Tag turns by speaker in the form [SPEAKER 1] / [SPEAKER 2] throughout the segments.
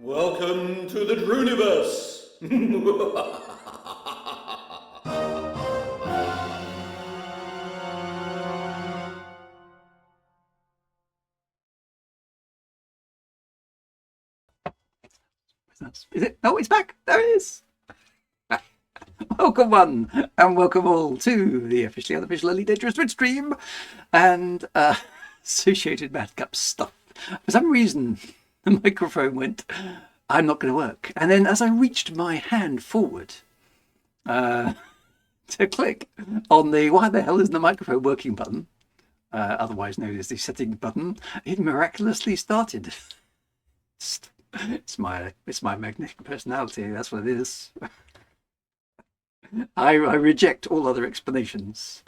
[SPEAKER 1] Welcome to the Duniverse.
[SPEAKER 2] Is it? Oh, it's back. There it is. Welcome one and welcome all to the officially unofficial Elite Dangerous Twitch stream and associated Madcap stuff. For some reason, the microphone went, I'm not going to work. And then as I reached my hand forward to click on the why the hell isn't the microphone working button, otherwise known as the setting button, it miraculously started. It's my magnetic personality. That's what it is. I reject all other explanations.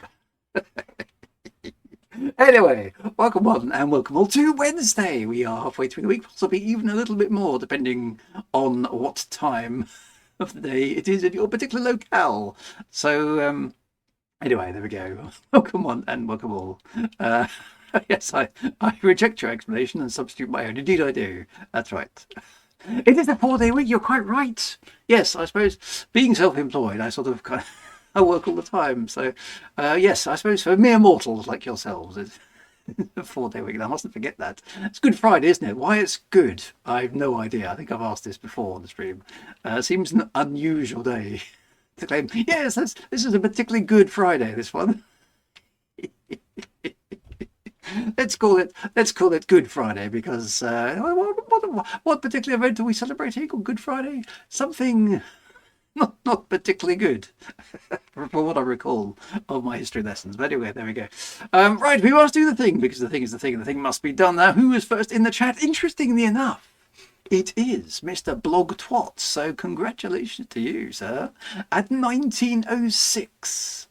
[SPEAKER 2] Anyway, welcome one and welcome all to Wednesday. We are halfway through the week, possibly even a little bit more, depending on what time of the day it is in your particular locale. So, anyway, there we go. Welcome one and welcome all. Yes, I reject your explanation and substitute my own. Indeed, I do. That's right. It is a 4-day week. You're quite right. Yes, I suppose being self-employed, I sort of I work all the time. So, yes, I suppose for mere mortals like yourselves, it's a 4-day week. I mustn't forget that. It's Good Friday, isn't it? Why it's good, I have no idea. I think I've asked this before on the stream. Seems an unusual day to claim. Yes, this is a particularly good Friday. This one. Let's call it Good Friday because what particular event are we celebrating on Good Friday? Something not particularly good, from what I recall of my history lessons. But anyway, there we go. Right, we must do the thing because the thing is the thing, and the thing must be done. Now, who is first in the chat? Interestingly enough, it is Mr. Blog Twat. So congratulations to you, sir, at 1906.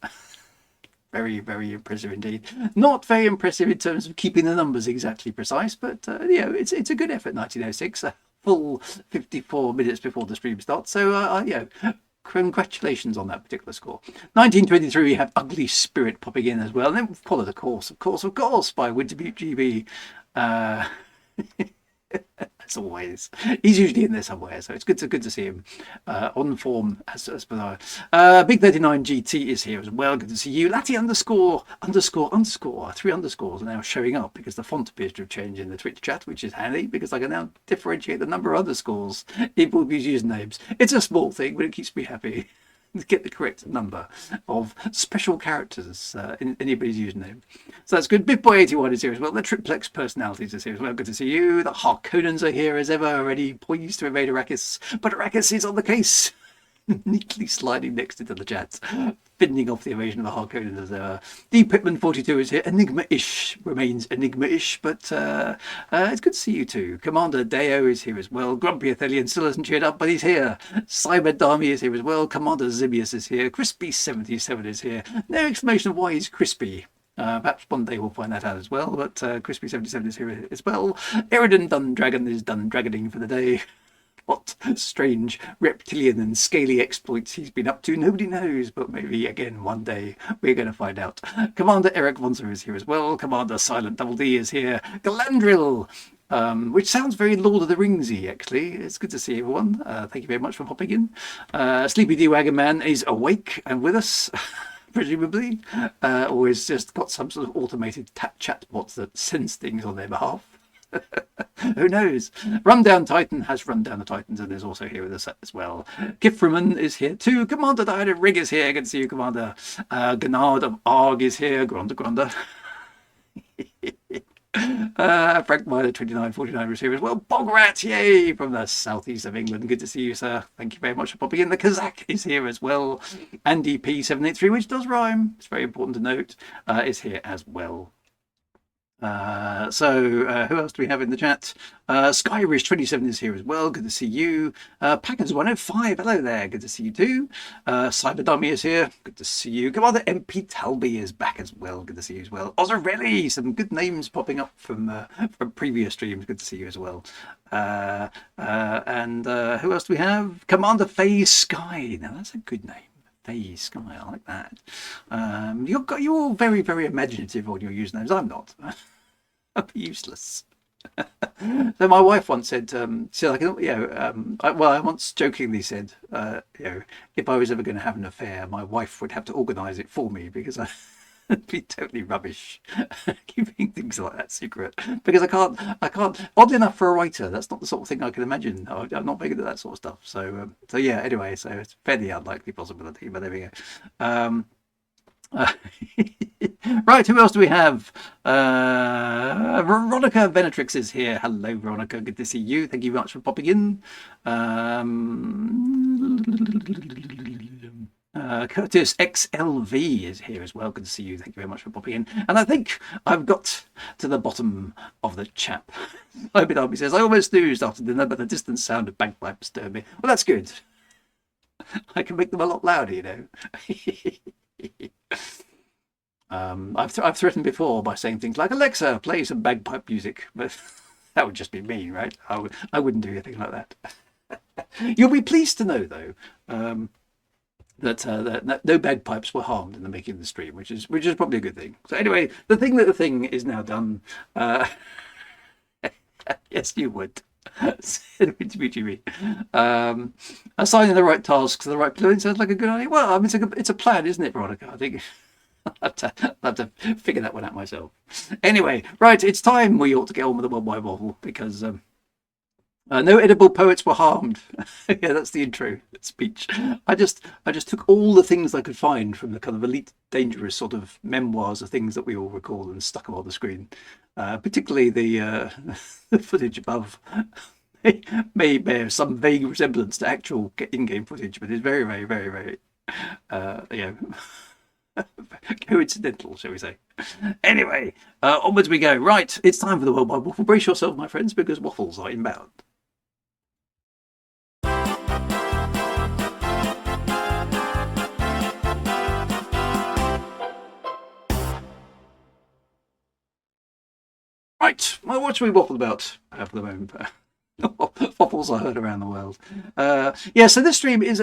[SPEAKER 2] Very, very impressive indeed. Not very impressive in terms of keeping the numbers exactly precise, but it's a good effort. 1906, a full 54 minutes before the stream starts. So congratulations on that particular score. 1923, we have Ugly Spirit popping in as well, and then followed, of course, by Wintermute GB. As always, he's usually in there somewhere, so it's good to see him on form as per Big 39 GT is here as well. Good to see you. Latty underscore 3 underscores are now showing up because the font appears to have changed in the Twitch chat, which is handy because I can now differentiate the number of underscores in people's usernames. It's a small thing, but it keeps me happy to get the correct number of special characters in anybody's username. So that's good. BitBoy81 is here as well. The Triplex Personalities is here as well. Good to see you. The Harkonnens are here as ever, already poised to evade Arrakis. But Arrakis is on the case, neatly sliding next into the chat, fending off the evasion of the Harkonnens as ever. Deep Pitman 42 is here. Enigma-ish remains Enigma-ish, but it's good to see you too. Commander Deo is here as well. Grumpy Athelian still hasn't cheered up, but he's here. Cyber Dami is here as well. Commander Zibius is here. Crispy77 is here. No explanation of why he's crispy. Perhaps one day we'll find that out as well, but Crispy77 is here as well. Eridan Dundragon is done dragoning for the day. What strange reptilian and scaly exploits he's been up to, nobody knows, but maybe again one day we're going to find out. Commander Eric Vonser is here as well. Commander Silent Double D is here. Galandril, which sounds very Lord of the Ringsy actually. It's good to see everyone. Thank you very much for popping in. Sleepy D Wagon Man is awake and with us. Presumably, or has just got some sort of automated chat bots that sends things on their behalf. Who knows? Rundown Titan has run down the Titans and is also here with us as well. Kiframan is here too. Commander Diana Rig is here. Good to see you, Commander. Gennard of Arg is here. Gronda. Frank Miner 2949 is here as well. Bograt, yay, from the southeast of England. Good to see you, sir. Thank you very much for popping in. The Kazakh is here as well. Andy P783, which does rhyme, it's very important to note, is here as well. So who else do we have in the chat? Skyrish27 is here as well. Good to see you. Packers105, hello there. Good to see you too. Cyberdummy is here. Good to see you. Commander MP Talby is back as well. Good to see you as well. Ozarelli, some good names popping up from previous streams. Good to see you as well. And who else do we have? Commander Phase Sky. Now that's a good name. Phase Sky, I like that. You're very, very imaginative on your usernames. I'm not. I'm useless. So So my wife once said, like, I once jokingly said, if I was ever going to have an affair, my wife would have to organise it for me because I'd be totally rubbish keeping things like that secret because I can't. Oddly enough, for a writer, that's not the sort of thing I can imagine. I'm not very good at that sort of stuff. So yeah. Anyway, so it's a fairly unlikely possibility, but there we go. Uh, right, who else do we have? Veronica Venatrix is here. Hello, Veronica. Good to see you. Thank you very much for popping in. Curtis XLV is here as well. Good to see you. Thank you very much for popping in. And I think I've got to the bottom of the chat. Open Army says, I almost snoozed after dinner, but the distant sound of bagpipes disturbed me. Well, that's good. I can make them a lot louder, you know. I've threatened before by saying things like, Alexa, play some bagpipe music. But that would just be mean, right? I wouldn't do anything like that. You'll be pleased to know, though, that no bagpipes were harmed in the making of the stream, which is probably a good thing. So anyway, the thing is now done. Yes, you would. Assigning the right tasks to the right plane sounds like a good idea. Well, I mean, it's a plan, isn't it, Veronica? I think I'll have to figure that one out myself. Anyway, right, it's time we ought to get on with the one by waffle because no edible poets were harmed. Yeah, that's the intro speech. I just took all the things I could find from the kind of Elite Dangerous sort of memoirs of things that we all recall and stuck them on the screen. Particularly the footage above may bear some vague resemblance to actual in-game footage, but it's very, very, very, very, coincidental, shall we say. Anyway, onwards we go. Right, it's time for the World Wide Waffle. Brace yourself, my friends, because waffles are inbound. Right, well, what should we waffle about for the moment? Waffles are heard around the world. So this stream is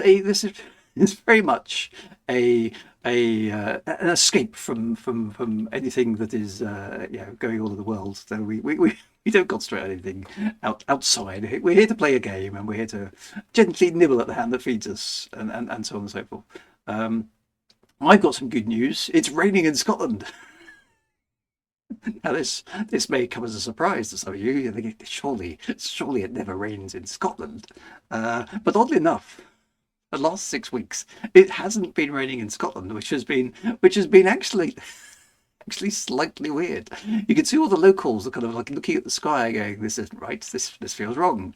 [SPEAKER 2] very much an escape from anything that is going on in the world. So we don't concentrate on anything outside. We're here to play a game, and we're here to gently nibble at the hand that feeds us, and so on and so forth. I've got some good news. It's raining in Scotland. Now this may come as a surprise to some of you. You're thinking, surely it never rains in Scotland. But oddly enough, the last 6 weeks it hasn't been raining in Scotland, which has been actually slightly weird. You can see all the locals are kind of like looking at the sky, going, "This isn't right. This feels wrong."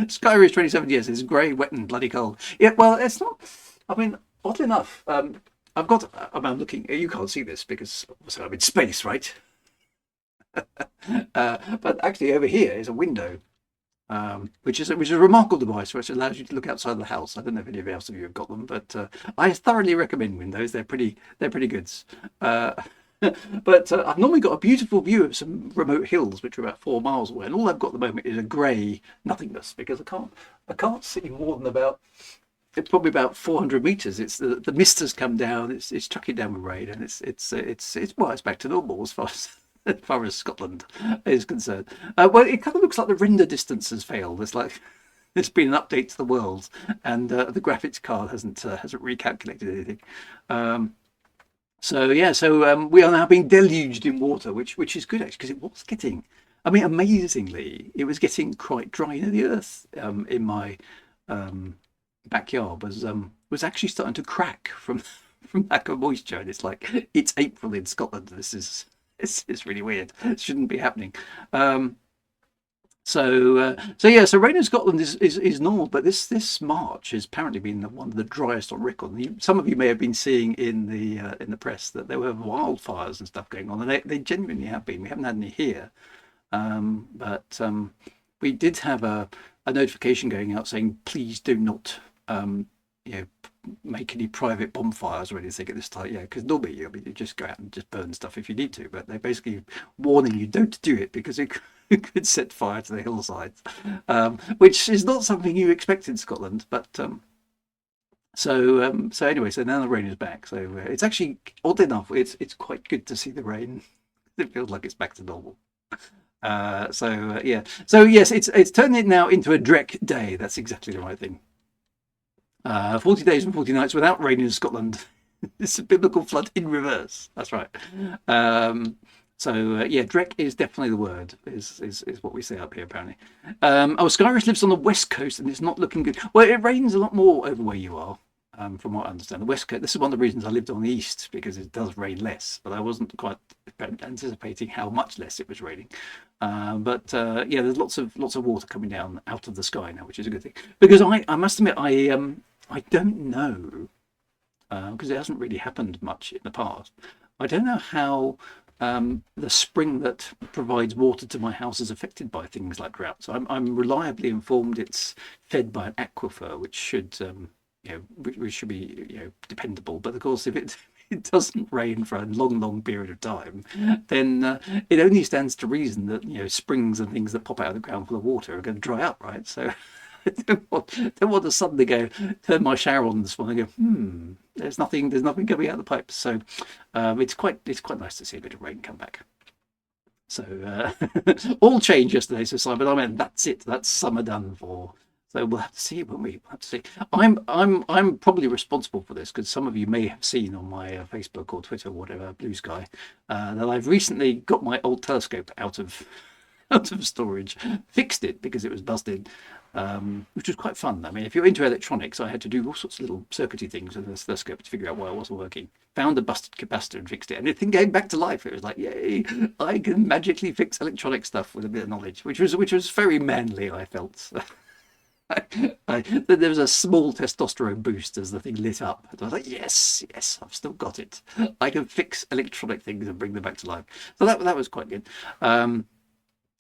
[SPEAKER 2] Sky Ridge 27 years. It's grey, wet, and bloody cold. Yeah, well, it's not. I mean, oddly enough. I'm looking. You can't see this because I'm in space, right? But actually, over here is a window, which is a remarkable device, which allows you to look outside the house. I don't know if any else of you have got them, but I thoroughly recommend windows. They're pretty goods. But I've normally got a beautiful view of some remote hills, which are about 4 miles away, and all I've got at the moment is a grey nothingness because I can't see more than about. It's probably about 400 meters. It's the mist has come down. It's chucking down with rain, and it's back to normal as far as Scotland is concerned. Well, it kind of looks like the render distance has failed. It's like there's been an update to the world, and the graphics card hasn't recalculated anything. We are now being deluged in water, which is good actually because it was getting. I mean, amazingly, it was getting quite dry. You know, the earth in my backyard was actually starting to crack from lack of moisture, and it's April in Scotland. This is really weird. It shouldn't be happening. So rain in Scotland is normal, but this March has apparently been one of the driest on record. Some of you may have been seeing in the press that there were wildfires and stuff going on, and they genuinely have been. We haven't had any here, but we did have a notification going out saying please do not make any private bonfires or anything at this time. Because normally you just go out and just burn stuff if you need to, but they're basically warning you don't do it because it could set fire to the hillsides, which is not something you expect in Scotland. But so anyway, so now the rain is back. So it's actually, oddly enough, it's quite good to see the rain. It feels like it's back to normal. Yeah. So yes, it's turned it now into a Drek day. That's exactly the right thing. 40 days and 40 nights without rain in Scotland. It's a biblical flood in reverse. That's right. Yeah, Drek is definitely the word. Is what we say up here apparently. Skyrish lives on the west coast and it's not looking good. Well, it rains a lot more over where you are. From what I understand, the west coast. This is one of the reasons I lived on the east because it does rain less. But I wasn't quite anticipating how much less it was raining. Yeah, there's lots of water coming down out of the sky now, which is a good thing. Because I must admit I don't know because it hasn't really happened much in the past. I don't know how the spring that provides water to my house is affected by things like drought. So I'm reliably informed it's fed by an aquifer, which should which should be dependable. But of course, if it doesn't rain for a long period of time, then it only stands to reason that springs and things that pop out of the ground full of water are going to dry up, right? So I don't want to suddenly turn my shower on this morning and go, there's nothing coming out of the pipes. So it's quite nice to see a bit of rain come back. So all changed yesterday. So Simon, I mean, that's it. That's summer done for. So we'll have to see, won't we? We'll have to see. I'm probably responsible for this because some of you may have seen on my Facebook or Twitter or whatever, Blue Sky, that I've recently got my old telescope out of storage, fixed it because it was busted, which was quite fun. I mean, if you're into electronics, I had to do all sorts of little circuity things with the telescope to figure out why it wasn't working. Found a busted capacitor and fixed it, and the thing came back to life. It was like, yay! I can magically fix electronic stuff with a bit of knowledge, which was very manly. I felt. There was a small testosterone boost as the thing lit up. And I was like, yes, I've still got it. I can fix electronic things and bring them back to life. So that was quite good. But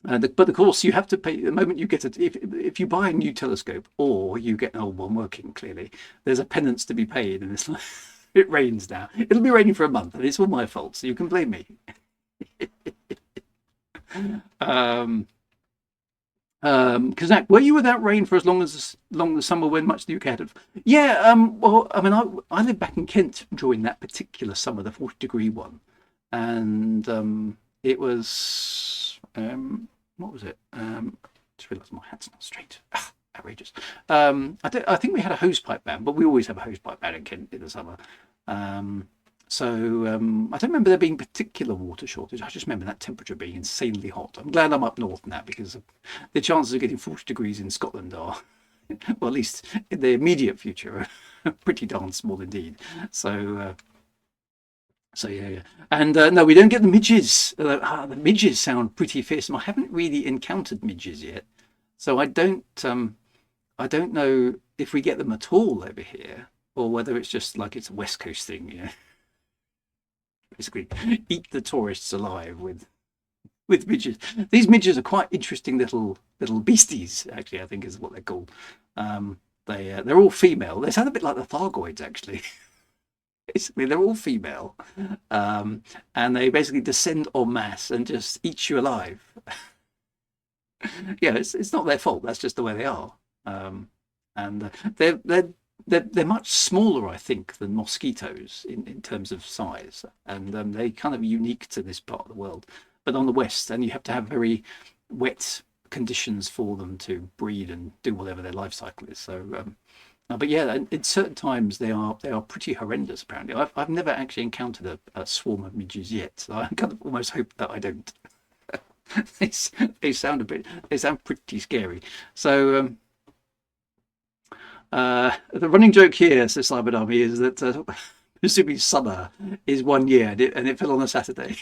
[SPEAKER 2] of course, you have to pay the moment you get it. If you buy a new telescope or you get an old one working, clearly there's a penance to be paid, and it's like it rains now. It'll be raining for a month, and it's all my fault. So you can blame me. Kazak, were you without rain for as long as the summer when much the UK had? Yeah, well, I mean, I lived back in Kent during that particular summer, the 40-degree one, and it was what was it? Just realised my hat's not straight. Outrageous. I think we had a hosepipe ban, but we always have a hosepipe ban in Kent in the summer. I don't remember there being particular water shortage. I just remember that temperature being insanely hot. I'm glad I'm up north now because the chances of getting 40 degrees in Scotland are, well, at least in the immediate future, are pretty darn small indeed. So yeah. And no, we don't get the midges. The midges sound pretty fearsome. I haven't really encountered midges yet, so I don't know if we get them at all over here or whether it's just like it's a West Coast thing, basically eat the tourists alive with midges. These midges are quite interesting little beasties, actually, I think is what they're called. They're all female. They sound a bit like the Thargoids, actually. Basically, they're all female, and they basically descend en masse and just eat you alive. Yeah, it's not their fault. That's just the way they are. And they're much smaller, I think, than mosquitoes in terms of size, and they're kind of unique to this part of the world. But on the west, and you have to have very wet conditions for them to breed and do whatever their life cycle is. So, but yeah, in certain times they are pretty horrendous. Apparently, I've never actually encountered a swarm of midges yet. So I kind of almost hope that I don't. They sound pretty scary. So. The running joke here, says Cyber Army, is that presumably summer is 1 year and it fell on a Saturday.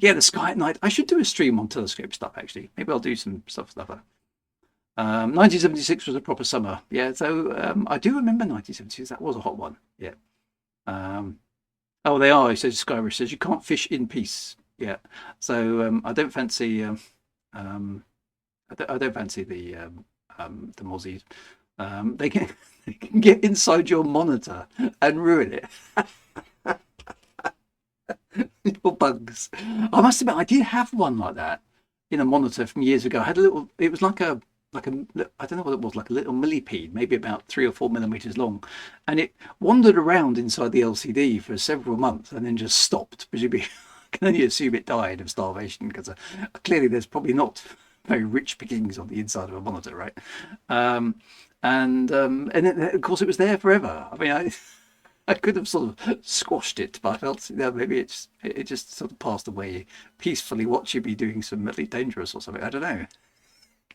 [SPEAKER 2] Yeah, the sky at night. I should do a stream on telescope stuff, actually. Maybe I'll do some stuff. 1976 was a proper summer. Yeah, so I do remember 1976. That was a hot one. Yeah. Oh, they are. He says, Skyrish says, you can't fish in peace. Yeah. So I don't fancy. I don't fancy the mozzies. They can get inside your monitor and ruin it. Little bugs. I must admit, I did have one like that in a monitor from years ago. I had a little. It was like a. I don't know what it was, like a little millipede, maybe about 3 or 4 millimeters long, and it wandered around inside the LCD for several months and then just stopped, presumably can only assume it died of starvation because clearly there's probably not very rich pickings on the inside of a monitor, right? And then, of course it was there forever. I mean, I could have sort of squashed it, but I felt maybe it just sort of passed away peacefully, watching me doing some Elite Dangerous or something. I don't know,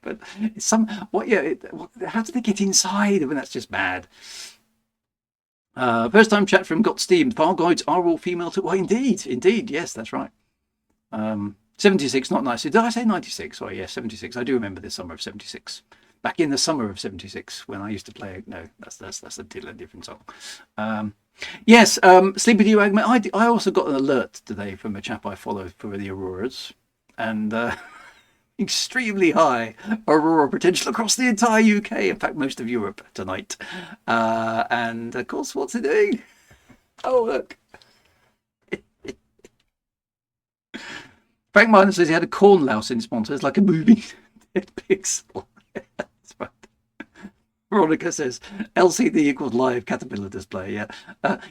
[SPEAKER 2] but it's how did they get inside? I mean, that's just mad. First time chat from Got Steam. Thargoids are all female too. Well, indeed, yes, that's right. 76, not nice. Did I say 96? Oh, yes, 76. I do remember the summer of 76. Back in the summer of 76 when I used to play. No, that's a different song. Yes, Sleepy D Wagman. I also got an alert today from a chap I follow for the Auroras, and extremely high Aurora potential across the entire UK. In fact, most of Europe tonight. And of course, what's it doing? Oh, look. Frank Miner says he had a corn louse in sponsor. It's like a moving dead pixel. That's right. Veronica says LCD equals live caterpillar display. Yeah.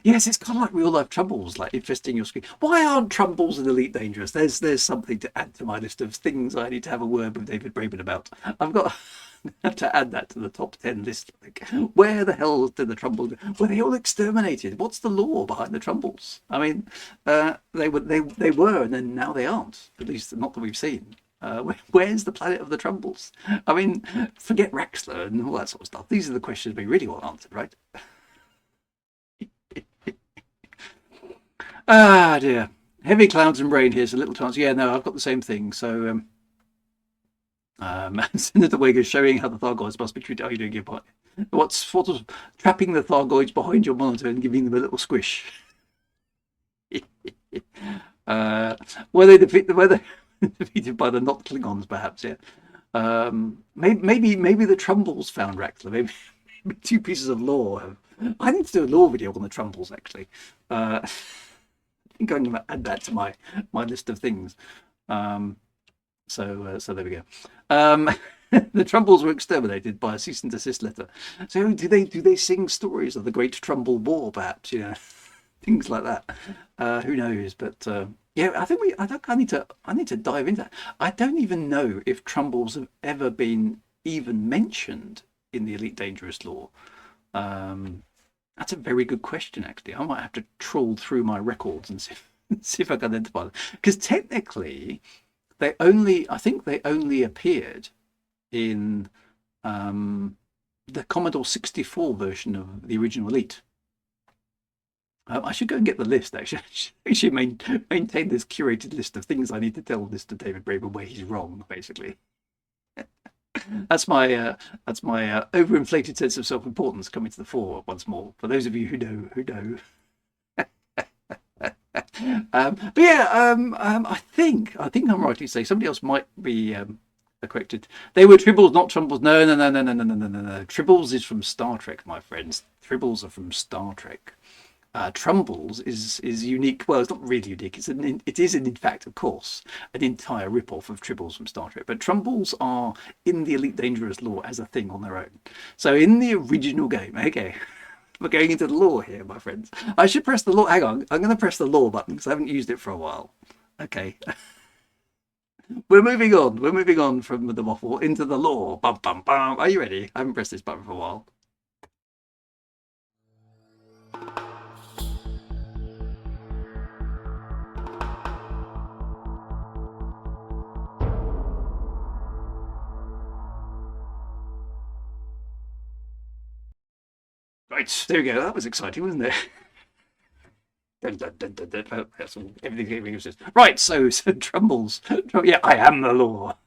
[SPEAKER 2] Yes, it's kind of like real life Trumbles, like infesting your screen. Why aren't Trumbles in Elite Dangerous? There's something to add to my list of things I need to have a word with David Braben about. I've got have to add that to the top 10 list. Where the hell did the Trumbles? Were they all exterminated? What's the lore behind the Trumbles? I mean, they were, and then now they aren't. At least not that we've seen. Where's the planet of the Trumbles? I mean, forget Raxler and all that sort of stuff. These are the questions we really want answered, right? Ah, dear. Heavy clouds and rain here, so little chance. Yeah, no, I've got the same thing. So, Senator Wagar showing how the Thargoids must be treated. How are you doing your part? What's sort of trapping the Thargoids behind your monitor and giving them a little squish? Were they defeated by the not Klingons, perhaps? Yeah. Maybe the Trumbles found Raxler. Maybe two pieces of lore. I need to do a lore video on the Trumbles, actually. I think I'm going to add that to my list of things. So there we go. The Trumbles were exterminated by a cease and desist letter. So do they sing stories of the Great Trumble War, perhaps? You know, things like that. Who knows? But yeah, I need to dive into that. I don't even know if Trumbles have ever been even mentioned in the Elite Dangerous lore. That's a very good question, actually. I might have to trawl through my records and see if I can identify them. Because technically, I think they only appeared in the Commodore 64 version of the original Elite. I should go and get the list, actually. I should maintain this curated list of things I need to tell this to David Braben where he's wrong, basically. That's my overinflated sense of self-importance coming to the fore once more. For those of you who know. But yeah, I think I'm right to say somebody else might be corrected. They were Tribbles, not Trumbles. No. Tribbles is from Star Trek, my friends. Tribbles are from Star Trek. Trumbles is unique. Well, it's not really unique. It is in fact, of course, an entire rip-off of Tribbles from Star Trek. But Trumbles are in the Elite Dangerous lore as a thing on their own. So in the original game, okay, we're going into the lore here, my friends. I should press the lore. Hang on, I'm going to press the lore button because I haven't used it for a while. Okay. We're moving on. We're moving on from the waffle into the lore. Bum, bum, bum. Are you ready? I haven't pressed this button for a while. Right, there we go. That was exciting, wasn't it? That's all, everything exists. Right, so Trumbles. Yeah, I am the law.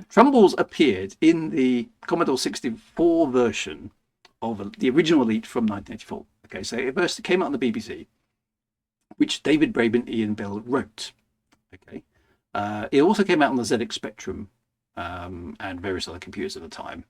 [SPEAKER 2] Trumbles appeared in the Commodore 64 version of the original Elite from 1984. Okay, so it first came out on the BBC, which David Braben and Ian Bell wrote. Okay, it also came out on the ZX Spectrum and various other computers at the time.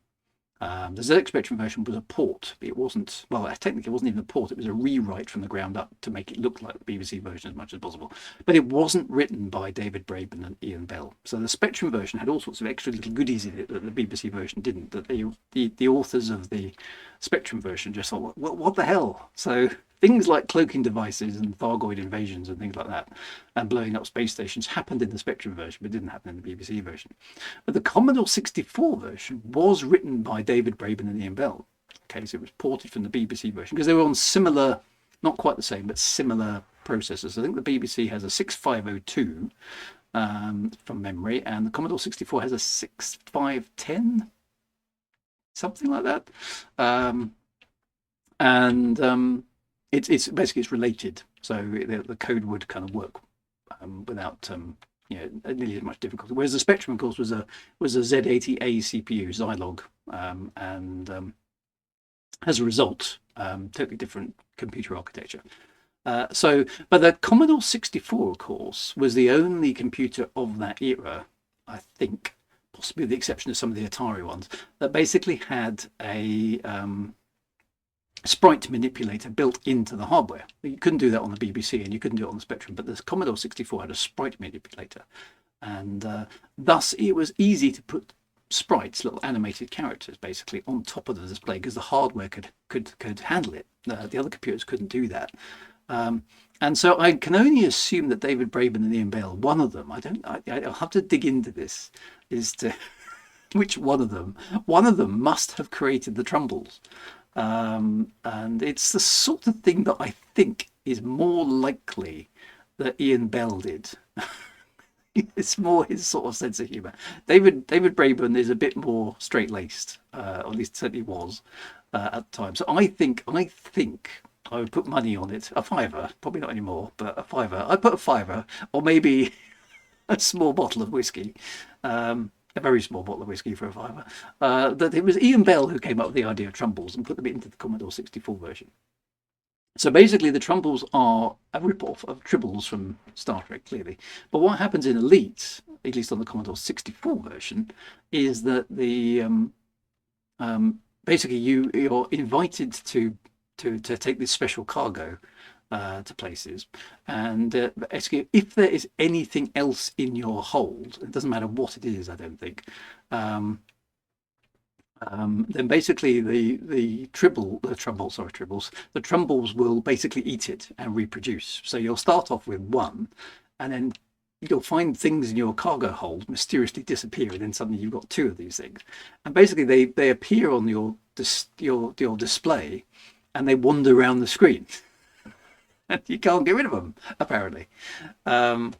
[SPEAKER 2] The ZX Spectrum version was a port. It wasn't, well, technically it wasn't even a port. It was a rewrite from the ground up to make it look like the BBC version as much as possible. But it wasn't written by David Braben and Ian Bell. So the Spectrum version had all sorts of extra little goodies in it that the BBC version didn't. That the authors of the Spectrum version just thought, what the hell? So things like cloaking devices and Thargoid invasions and things like that, and blowing up space stations happened in the Spectrum version, but didn't happen in the BBC version. But the Commodore 64 version was written by David Braben and Ian Bell. Okay, so it was ported from the BBC version because they were on similar, not quite the same, but similar processors. I think the BBC has a 6502 from memory, and the Commodore 64 has a 6510, something like that. It's basically it's related, so the code would kind of work without nearly as much difficulty. Whereas the Spectrum, of course, was a Z80A CPU Zilog, and as a result, totally different computer architecture. But the Commodore 64, of course, was the only computer of that era, I think, possibly with the exception of some of the Atari ones, that basically had a sprite manipulator built into the hardware. You couldn't do that on the BBC and you couldn't do it on the Spectrum, but the Commodore 64 had a sprite manipulator, and thus it was easy to put sprites, little animated characters, basically on top of the display because the hardware could handle it. The other computers couldn't do that. And so I can only assume that David Braben and Ian Bell, one of them, I'll have to dig into this, is to which one of them must have created the Trumbles. And it's the sort of thing that I think is more likely that Ian Bell did. It's more his sort of sense of humour. David Braben is a bit more straight-laced, or at least certainly was at the time. So I think I would put money on it. A fiver, probably not anymore, but a fiver. I'd put a fiver, or maybe a small bottle of whiskey, a very small bottle of whiskey for a fiver. That it was Ian Bell who came up with the idea of Trumbles and put them into the Commodore 64 version. So basically, the Trumbles are a rip-off of Tribbles from Star Trek, clearly. But what happens in Elite, at least on the Commodore 64 version, is that the basically you're invited to take this special cargo to places, and if there is anything else in your hold, it doesn't matter what it is, I don't think, then basically the Trumbles will basically eat it and reproduce. So you'll start off with one, and then you'll find things in your cargo hold mysteriously disappear, and then suddenly you've got two of these things, and basically they appear on your display, and they wander around the screen, and you can't get rid of them apparently. And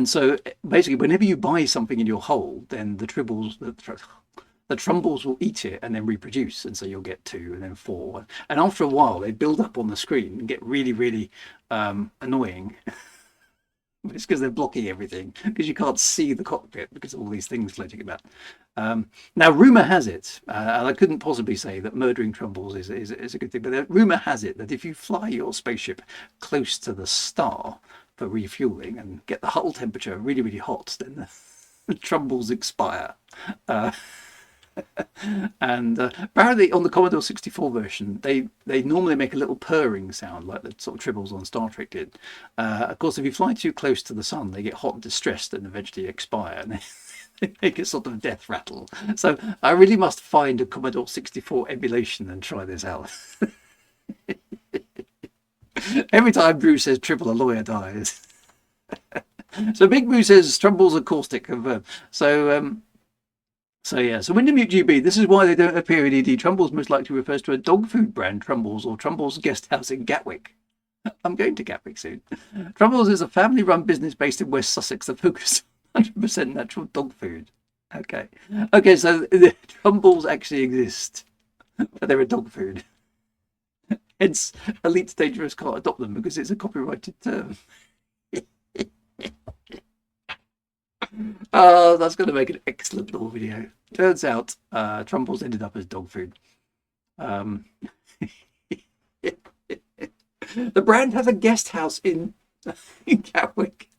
[SPEAKER 2] so basically, whenever you buy something in your hold, then the Trumbles will eat it and then reproduce, and so you'll get 2 and then 4, and after a while they build up on the screen and get really, really annoying. It's because they're blocking everything, because you can't see the cockpit because of all these things floating about. Now, rumour has it, and I couldn't possibly say that murdering Trumbles is a good thing, but rumour has it that if you fly your spaceship close to the star for refueling and get the hull temperature really, really hot, then the Trumbles expire. And apparently on the Commodore 64 version, they normally make a little purring sound like the sort of Tribbles on Star Trek did. Of course, if you fly too close to the sun, they get hot and distressed and eventually expire, and they make a sort of death rattle. So I really must find a Commodore 64 emulation and try this out. Every time Drew says Tribble, a lawyer dies. So Big Boo says Trumbles are caustic, confirmed. So Windermute GB, this is why they don't appear in ED. Trumbles most likely refers to a dog food brand, Trumbles, or Trumbles guest house in Gatwick. I'm going to Gatwick soon. Trumbles is a family-run business based in West Sussex that focuses on 100% natural dog food. Okay, so the Trumbles actually exist, but they're a dog food. Hence, Elite Dangerous can't adopt them because it's a copyrighted term. Oh, that's going to make an excellent lore video. Turns out, Trumbles ended up as dog food. The brand has a guest house in Gatwick,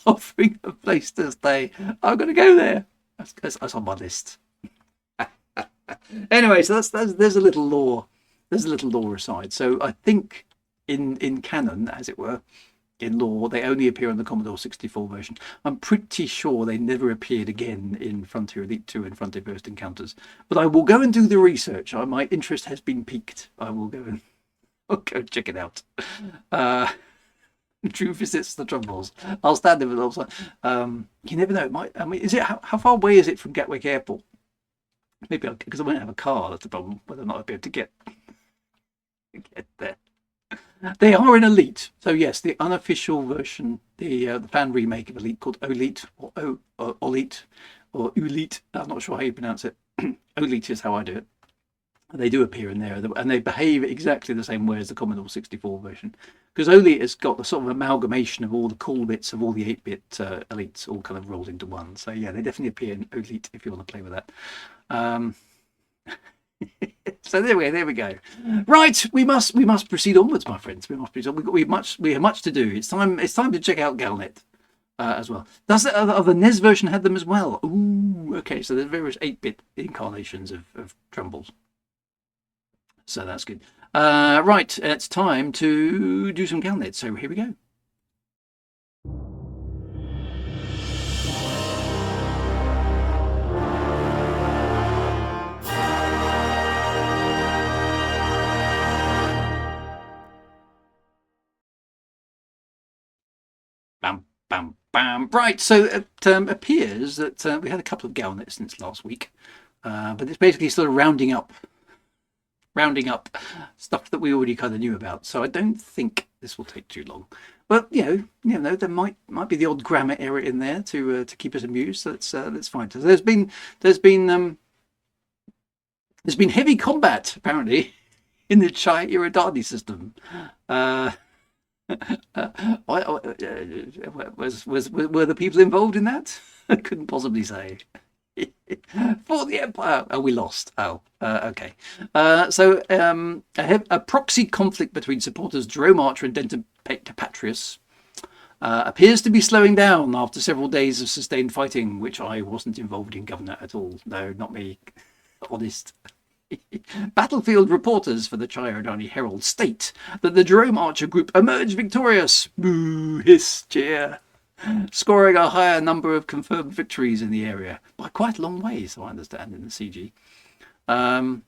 [SPEAKER 2] offering a place to stay. I'm going to go there. That's on my list. Anyway, so there's a little lore. There's a little lore aside. So I think in canon, as it were, in lore, they only appear on the Commodore 64 version. I'm pretty sure they never appeared again in Frontier Elite 2 and Frontier First Encounters. But I will go and do the research. My interest has been piqued. I will go and I'll go check it out. Drew visits the Trumbles. I'll stand there with also. You never know. It might. I mean, is it how far away is it from Gatwick Airport? Maybe because I won't have a car. That's the problem. Whether or not I'll be able to get there. They are in Elite, so yes, the unofficial version, the fan remake of Elite called Olite or Olite or Ulite. I'm not sure how you pronounce it. Olite is how I do it. They do appear in there, and they behave exactly the same way as the Commodore 64 version. Because Olite has got the sort of amalgamation of all the cool bits of all the 8-bit Elites all kind of rolled into one. So yeah, they definitely appear in Olite if you want to play with that. So there we go. Right, we must proceed onwards, my friends. We must proceed. We have much to do. It's time to check out Galnet as well. Does the NES version had them as well? Ooh, okay. So there's various 8-bit incarnations of Trumbles. So that's good. Right, it's time to do some Galnet. So here we go. Bam, bam, bam. Right, so it appears that we had a couple of Galnets since last week, but it's basically sort of rounding up stuff that we already kind of knew about. So I don't think this will take too long. But you know, there might be the odd grammar error in there to keep us amused. So that's fine. So there's been heavy combat apparently in the Chai Iridani system. Were the people involved in that? I couldn't possibly say. For the Empire. Oh, we lost. Oh, okay. So a proxy conflict between supporters Jerome Archer and Denton Patrius appears to be slowing down after several days of sustained fighting, which I wasn't involved in, Governor, at all. No, not me. Honest. Battlefield reporters for the Chirodani Herald state that the Jerome Archer group emerged victorious. Boo, hiss, cheer. Scoring a higher number of confirmed victories in the area by quite a long way, so I understand, in the CG. A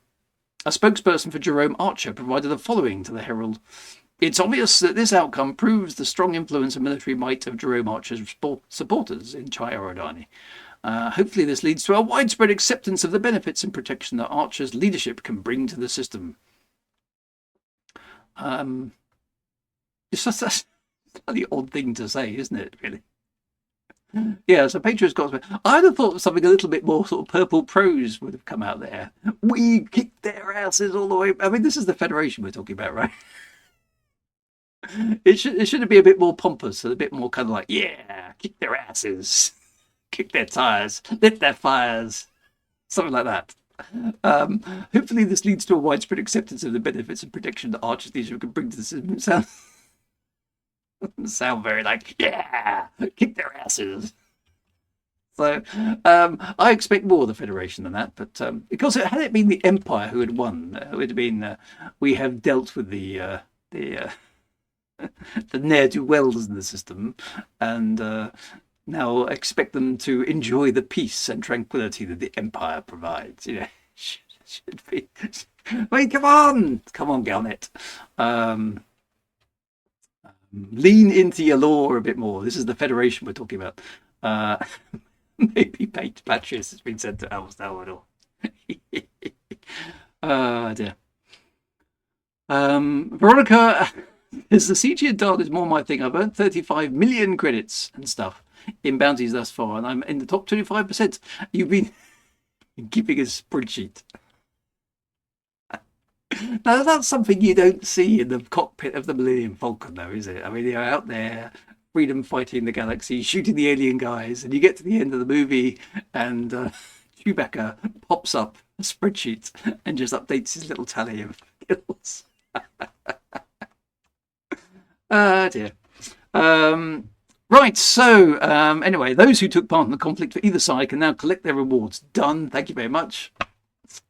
[SPEAKER 2] spokesperson for Jerome Archer provided the following to the Herald. It's obvious that this outcome proves the strong influence and military might of Jerome Archer's supporters in Chirodani. Hopefully this leads to a widespread acceptance of the benefits and protection that Archer's leadership can bring to the system. It's just a slightly odd thing to say, isn't it, really? Yeah, so Patriots got... I'd have thought something a little bit more sort of purple prose would have come out there. We kicked their asses all the way... I mean, this is the Federation we're talking about, right? It should be a bit more pompous, a bit more kind of like, yeah, kick their asses. Kick their tires, lit their fires, something like that. Hopefully this leads to a widespread acceptance of the benefits and protection that Archer's leadership can bring to the system. Sound very like, yeah, kick their asses. So I expect more of the Federation than that, but because had it been the Empire who had won, it would have been we have dealt with the ne'er-do-wells in the system, and now expect them to enjoy the peace and tranquility that the Empire provides. You know, should be. I mean, come on, Galnet. Lean into your lore a bit more. This is the Federation we're talking about. Maybe Patrius has been sent to El Salvador. Oh dear. Veronica, as the CG and Dart is more my thing. I've earned 35 million credits and stuff in bounties thus far, and I'm in the top 25%. You've been keeping a spreadsheet. Now that's something you don't see in the cockpit of the Millennium Falcon, though, is it? I mean, you're out there, freedom fighting the galaxy, shooting the alien guys, and you get to the end of the movie, and Chewbacca pops up a spreadsheet and just updates his little tally of kills. Dear. Right, so anyway, those who took part in the conflict for either side can now collect their rewards. Done. Thank you very much.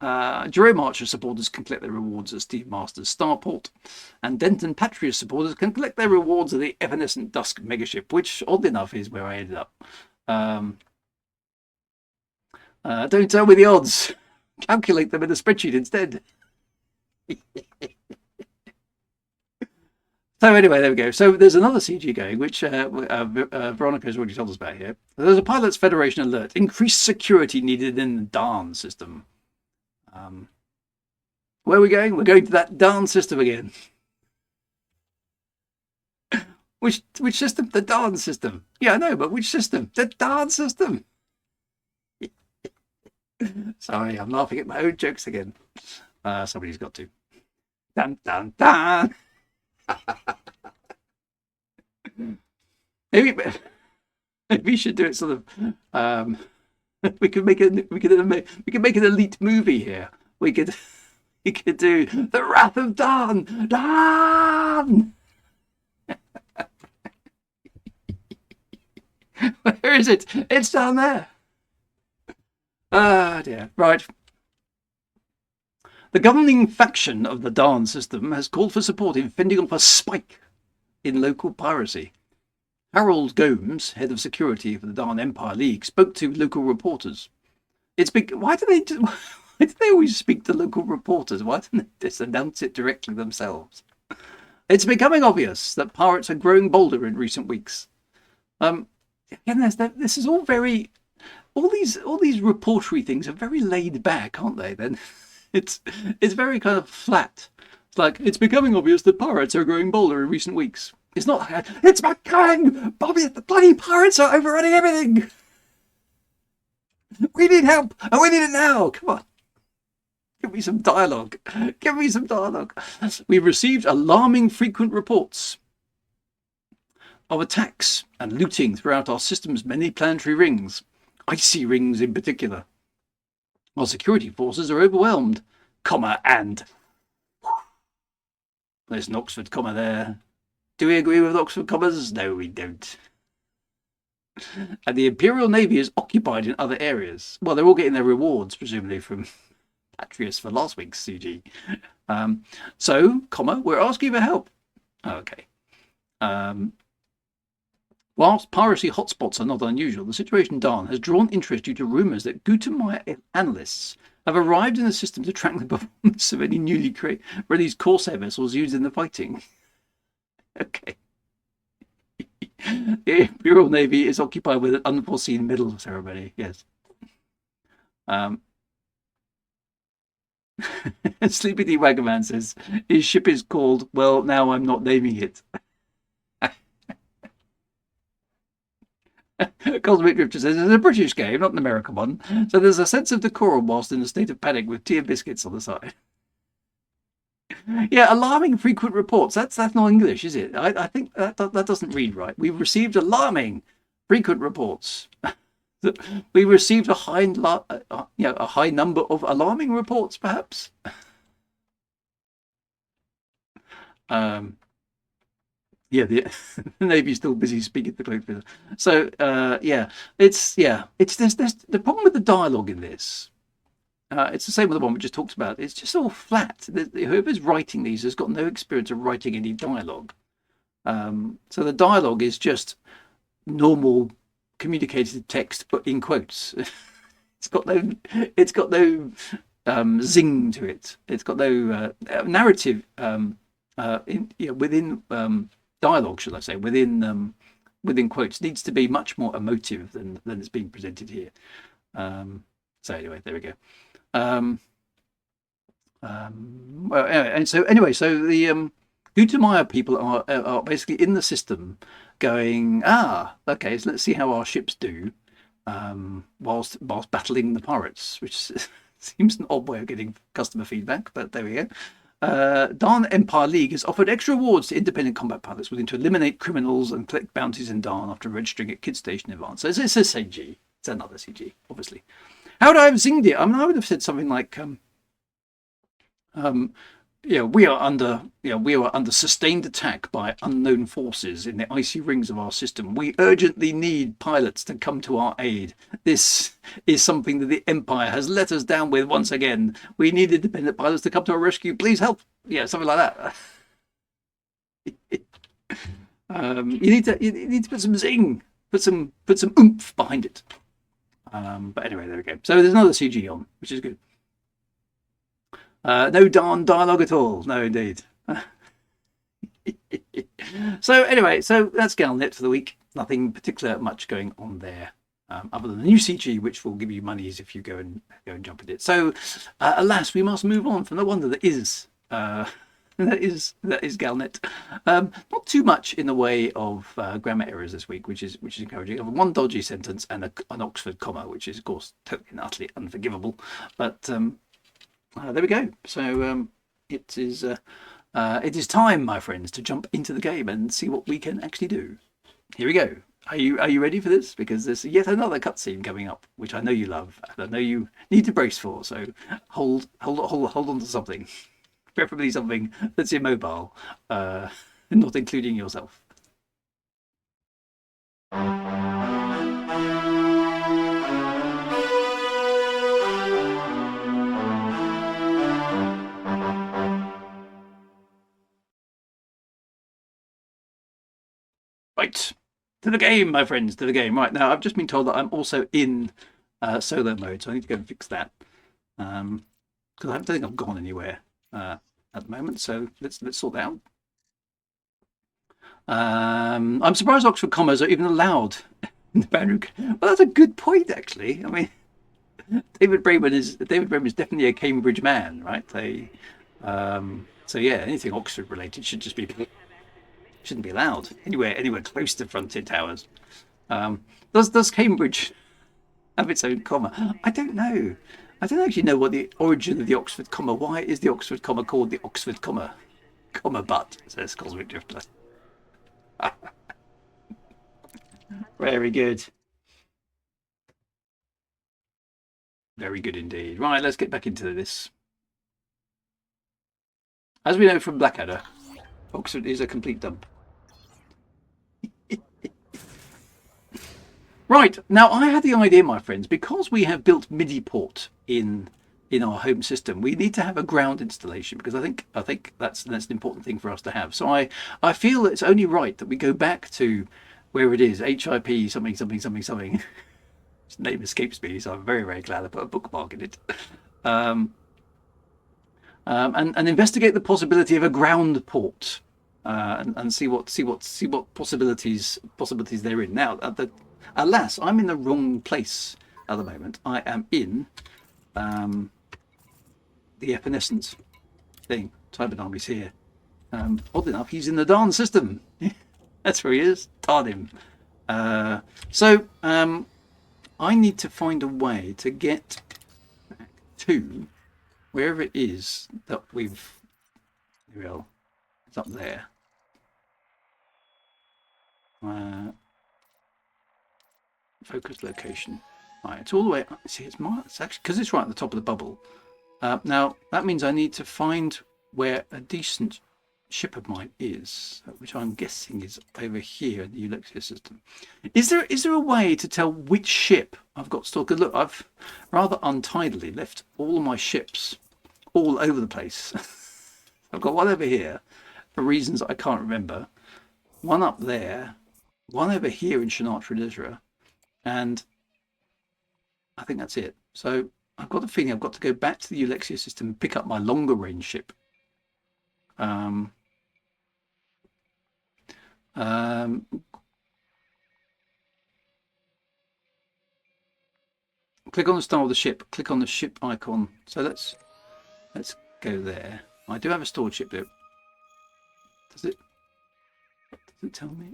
[SPEAKER 2] Jerome Archer supporters can collect their rewards at Steve Masters' Starport, and Denton Patrius supporters can collect their rewards at the Evanescent Dusk megaship, which, oddly enough, is where I ended up. Don't tell me the odds. Calculate them in a spreadsheet instead. So anyway, there we go. So there's another CG going, which Veronica has already told us about here. There's a Pilots Federation alert. Increased security needed in the DARN system. Where are we going? We're going to that DARN system again. Which system? The DARN system. Yeah, I know, but which system? The DARN system. Sorry, I'm laughing at my own jokes again. Somebody's got to. Dun, dun, dun. maybe we should do it sort of. We could make an elite movie here. We could do the Wrath of Dan. Dan. Where is it? It's down there. Ah, dear. Right. The governing faction of the DARN system has called for support in fending off a spike in local piracy. Harold Gomes, head of security for the DARN Empire League, spoke to local reporters. Why do they always speak to local reporters? Why don't they just announce it directly themselves? It's becoming obvious that pirates are growing bolder in recent weeks. Again, this is all very. All these reportery things are very laid back, aren't they? Then it's very kind of flat. It's like it's becoming obvious that pirates are growing bolder in recent weeks. It's not. It's becoming Bobby. The bloody pirates are overrunning everything. We need help, and we need it now. Come on, give me some dialogue. Give me some dialogue. We've received alarming frequent reports of attacks and looting throughout our system's many planetary rings. Icy rings in particular. Our security forces are overwhelmed, and there's an Oxford comma there. Do we agree with Oxford commas? No, we don't. And the Imperial Navy is occupied in other areas. Well, they're all getting their rewards, presumably, from Patrius for last week's CG. So, we're asking for help. Okay. Whilst piracy hotspots are not unusual, the situation in DARN has drawn interest due to rumours that Gutenmeyer analysts have arrived in the system to track the performance of any newly released Corsair vessels used in the fighting. Okay. The Imperial Navy is occupied with an unforeseen medal ceremony, yes. Sleepy D Wagaman says, his ship is called, well, now I'm not naming it. Cosmic Drifter says it's a British game, not an American one, so there's a sense of decorum whilst in a state of panic with tea and biscuits on the side. Yeah, alarming frequent reports. That's not English, is it? I think that doesn't read right. We've received alarming frequent reports. We received a high number of alarming reports, perhaps. Yeah, the Navy's still busy speaking to the cloak. So it's the problem with the dialogue in this. It's the same with the one we just talked about. It's just all flat. Whoever's writing these has got no experience of writing any dialogue. So the dialogue is just normal communicated text, but in quotes. It's got no zing to it. It's got no narrative within dialogue, should I say, within quotes. It needs to be much more emotive than it's being presented here. So anyway, there we go. So the Gutenmeyer people are basically in the system going, okay, so let's see how our ships do whilst battling the pirates, which seems an odd way of getting customer feedback, but there we go. DARN Empire League has offered extra rewards to independent combat pilots willing to eliminate criminals and collect bounties in DARN after registering at Kid Station in advance. So it's a CG. It's another CG, obviously. How would I have zinged it? I mean, I would have said something like, we are under sustained attack by unknown forces in the icy rings of our system. We urgently need pilots to come to our aid. This is something that the Empire has let us down with once again. We need independent pilots to come to our rescue. Please help. Yeah, something like that. You need to put some zing, put some oomph behind it. But anyway, there we go. So there's another CG on, which is good. No darn dialogue at all. No, indeed. So anyway, so that's Galnet for the week. Nothing particular much going on there. Other than the new CG, which will give you monies if you go and jump at it. So, alas, we must move on from the wonder that is that is Galnet. Not too much in the way of grammar errors this week, which is encouraging. One dodgy sentence and an Oxford comma, which is of course totally and utterly unforgivable. But there we go. So it is time, my friends, to jump into the game and see what we can actually do. Here we go. Are you ready for this? Because there's yet another cutscene coming up, which I know you love, and I know you need to brace for. So hold on to something, preferably something that's immobile, not including yourself. Right. To the game, my friends, to the game. Right, now I've just been told that I'm also in solo mode, so I need to go and fix that. Because I don't think I've gone anywhere at the moment, so let's sort that out. I'm surprised Oxford commas are even allowed in the boundary. Well, that's a good point, actually. I mean, David Braben is definitely a Cambridge man, right? So yeah, anything Oxford related shouldn't be allowed anywhere close to frontier towers. Does Cambridge have its own comma? I don't know. I don't actually know what the origin of the Oxford comma. Why is the Oxford comma called the Oxford comma? Comma but, says Cosmic Drifter. Very good. Very good indeed. Right, let's get back into this. As we know from Blackadder, Oxford is a complete dump. Right, now I had the idea, my friends, because we have built MIDI port in our home system, we need to have a ground installation, because I think that's an important thing for us to have. So I feel it's only right that we go back to where it is, HIP something something something something. Its name escapes me, so I'm very, very glad I put a bookmark in it. And investigate the possibility of a ground port, and see what possibilities they're in. Now, alas, I'm in the wrong place at the moment. I am in the Evanescence thing. Tybernomi's here. Odd enough, he's in the darn system. That's where he is. Darn him. So I need to find a way to get back to wherever it is that we've. Here we go. It's up there. Focus location. Right, it's all the way. See, it's actually because it's right at the top of the bubble. Now that means I need to find where a decent ship of mine is, which I'm guessing is over here in the Ulexia system. Is there a way to tell which ship I've got stored? Because look, I've rather untidily left all of my ships all over the place. I've got one over here for reasons I can't remember, one up there, one over here in Sinatra Desra, and I think that's it. So I've got a feeling I've got to go back to the Ulexia system and pick up my longer range ship. Click on the star of the ship. Click on the ship icon. So let's go there. I do have a stored ship though. Does it tell me?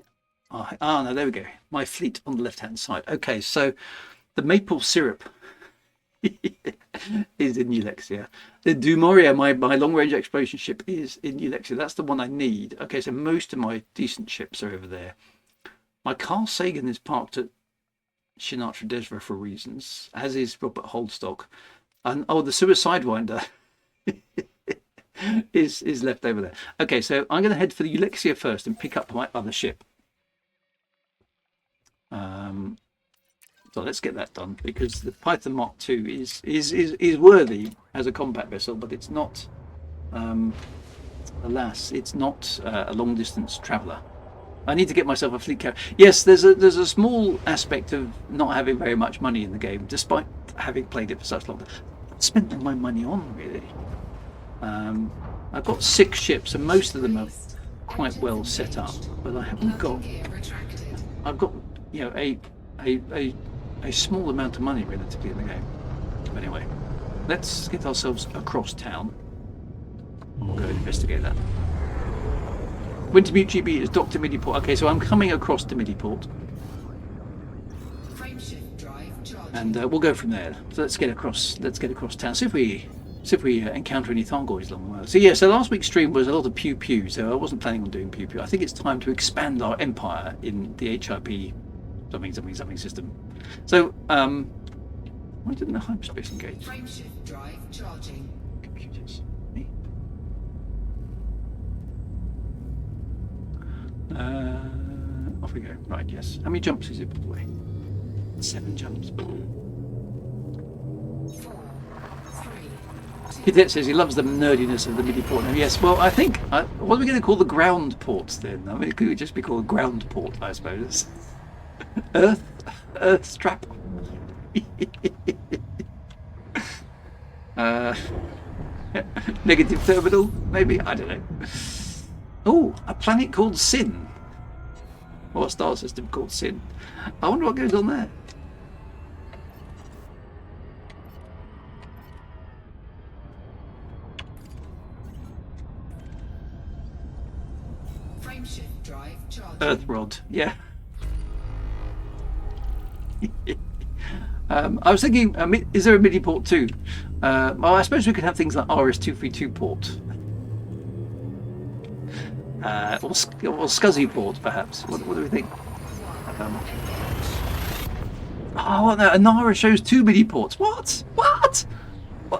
[SPEAKER 2] Oh no, there we go. My fleet on the left hand side. Okay, so the maple syrup is in Ulexia. The Dumoria, my long range exploration ship, is in Ulexia. That's the one I need. Okay, so most of my decent ships are over there. My Carl Sagan is parked at Sinatra Desra for reasons, as is Robert Holdstock. And the Suicide Winder is left over there. Okay, so I'm going to head for the Ulexia first and pick up my other ship. So let's get that done, because the Python Mark II is worthy as a combat vessel, but it's not. Alas, it's not a long distance traveller. I need to get myself a fleet carrier. Yes, there's a small aspect of not having very much money in the game, despite having played it for such long. I spent all my money on, really. I've got 6 ships, and most of them are quite well set up, but I haven't got. I've got, you know, a small amount of money relatively in the game. But anyway, let's get ourselves across town. And we'll go investigate that. Wintermute GB is docked to Midiport. Okay, so I'm coming across to Midiport. And we'll go from there. So let's get across town. See if we encounter any Thargoids along the way. So yeah, so last week's stream was a lot of pew pew, so I wasn't planning on doing pew pew. I think it's time to expand our empire in the HIP something system. So why didn't the hyperspace engage?
[SPEAKER 3] Frameshift drive charging.
[SPEAKER 2] Computers. Me. Off we go. Right, yes. How many jumps is it, by the way? 7 jumps. Cadet says he loves the nerdiness of the MIDI port. Now, yes, well, I think, what are we going to call the ground ports then? I mean, it could just be called ground port, I suppose. Earth strap. Negative terminal, maybe? I don't know. Oh, a planet called Sin. Or a star system called Sin. I wonder what goes on there.
[SPEAKER 3] Frameshift drive charging.
[SPEAKER 2] Earth rod, yeah. I was thinking, is there a MIDI port too? Well, I suppose we could have things like RS-232 port. Or SCSI port, perhaps. What do we think? Oh, no, Anara shows 2 MIDI ports. What?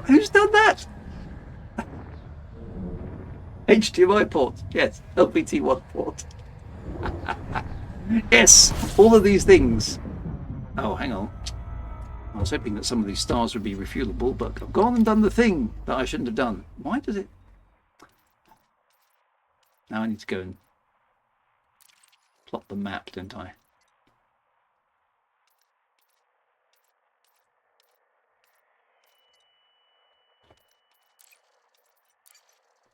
[SPEAKER 2] Who's done that? HDMI port. Yes. LPT1 port. Yes. All of these things. Oh, hang on. I was hoping that some of these stars would be refuelable, but I've gone and done the thing that I shouldn't have done. Why does it... Now I need to go and plot the map, don't I?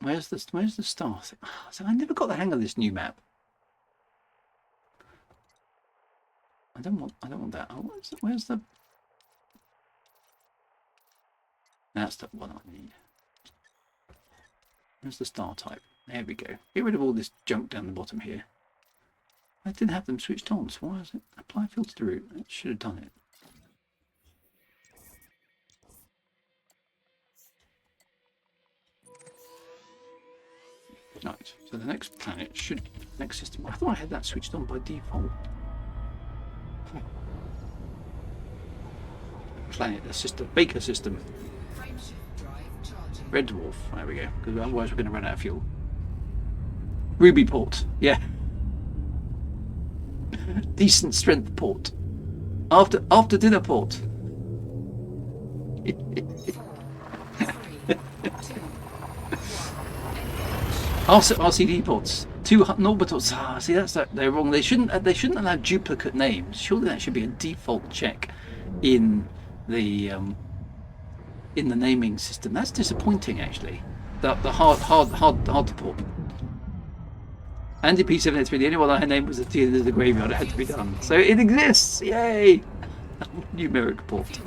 [SPEAKER 2] Where's the star thing? So I never got the hang of this new map. I don't want that. Oh, where's the? That's the one I need. Where's the star type? There we go. Get rid of all this junk down the bottom here. I didn't have them switched on, so why is it? Apply filter to route. It should have done it. Right, so the next planet should... Next system... I thought I had that switched on by default. Planet, the system, Baker system. Red Dwarf, there we go. Because otherwise we're going to run out of fuel. Ruby port, yeah. Decent strength port. After dinner port. RCD ports. 2 orbitals. Ah, see, they're wrong. They shouldn't allow duplicate names. Surely that should be a default check in the naming system. That's disappointing, actually. The hard to port. Andy P783. The only one I had named was the end of the graveyard. It had to be done. So it exists. Yay! Numeric port.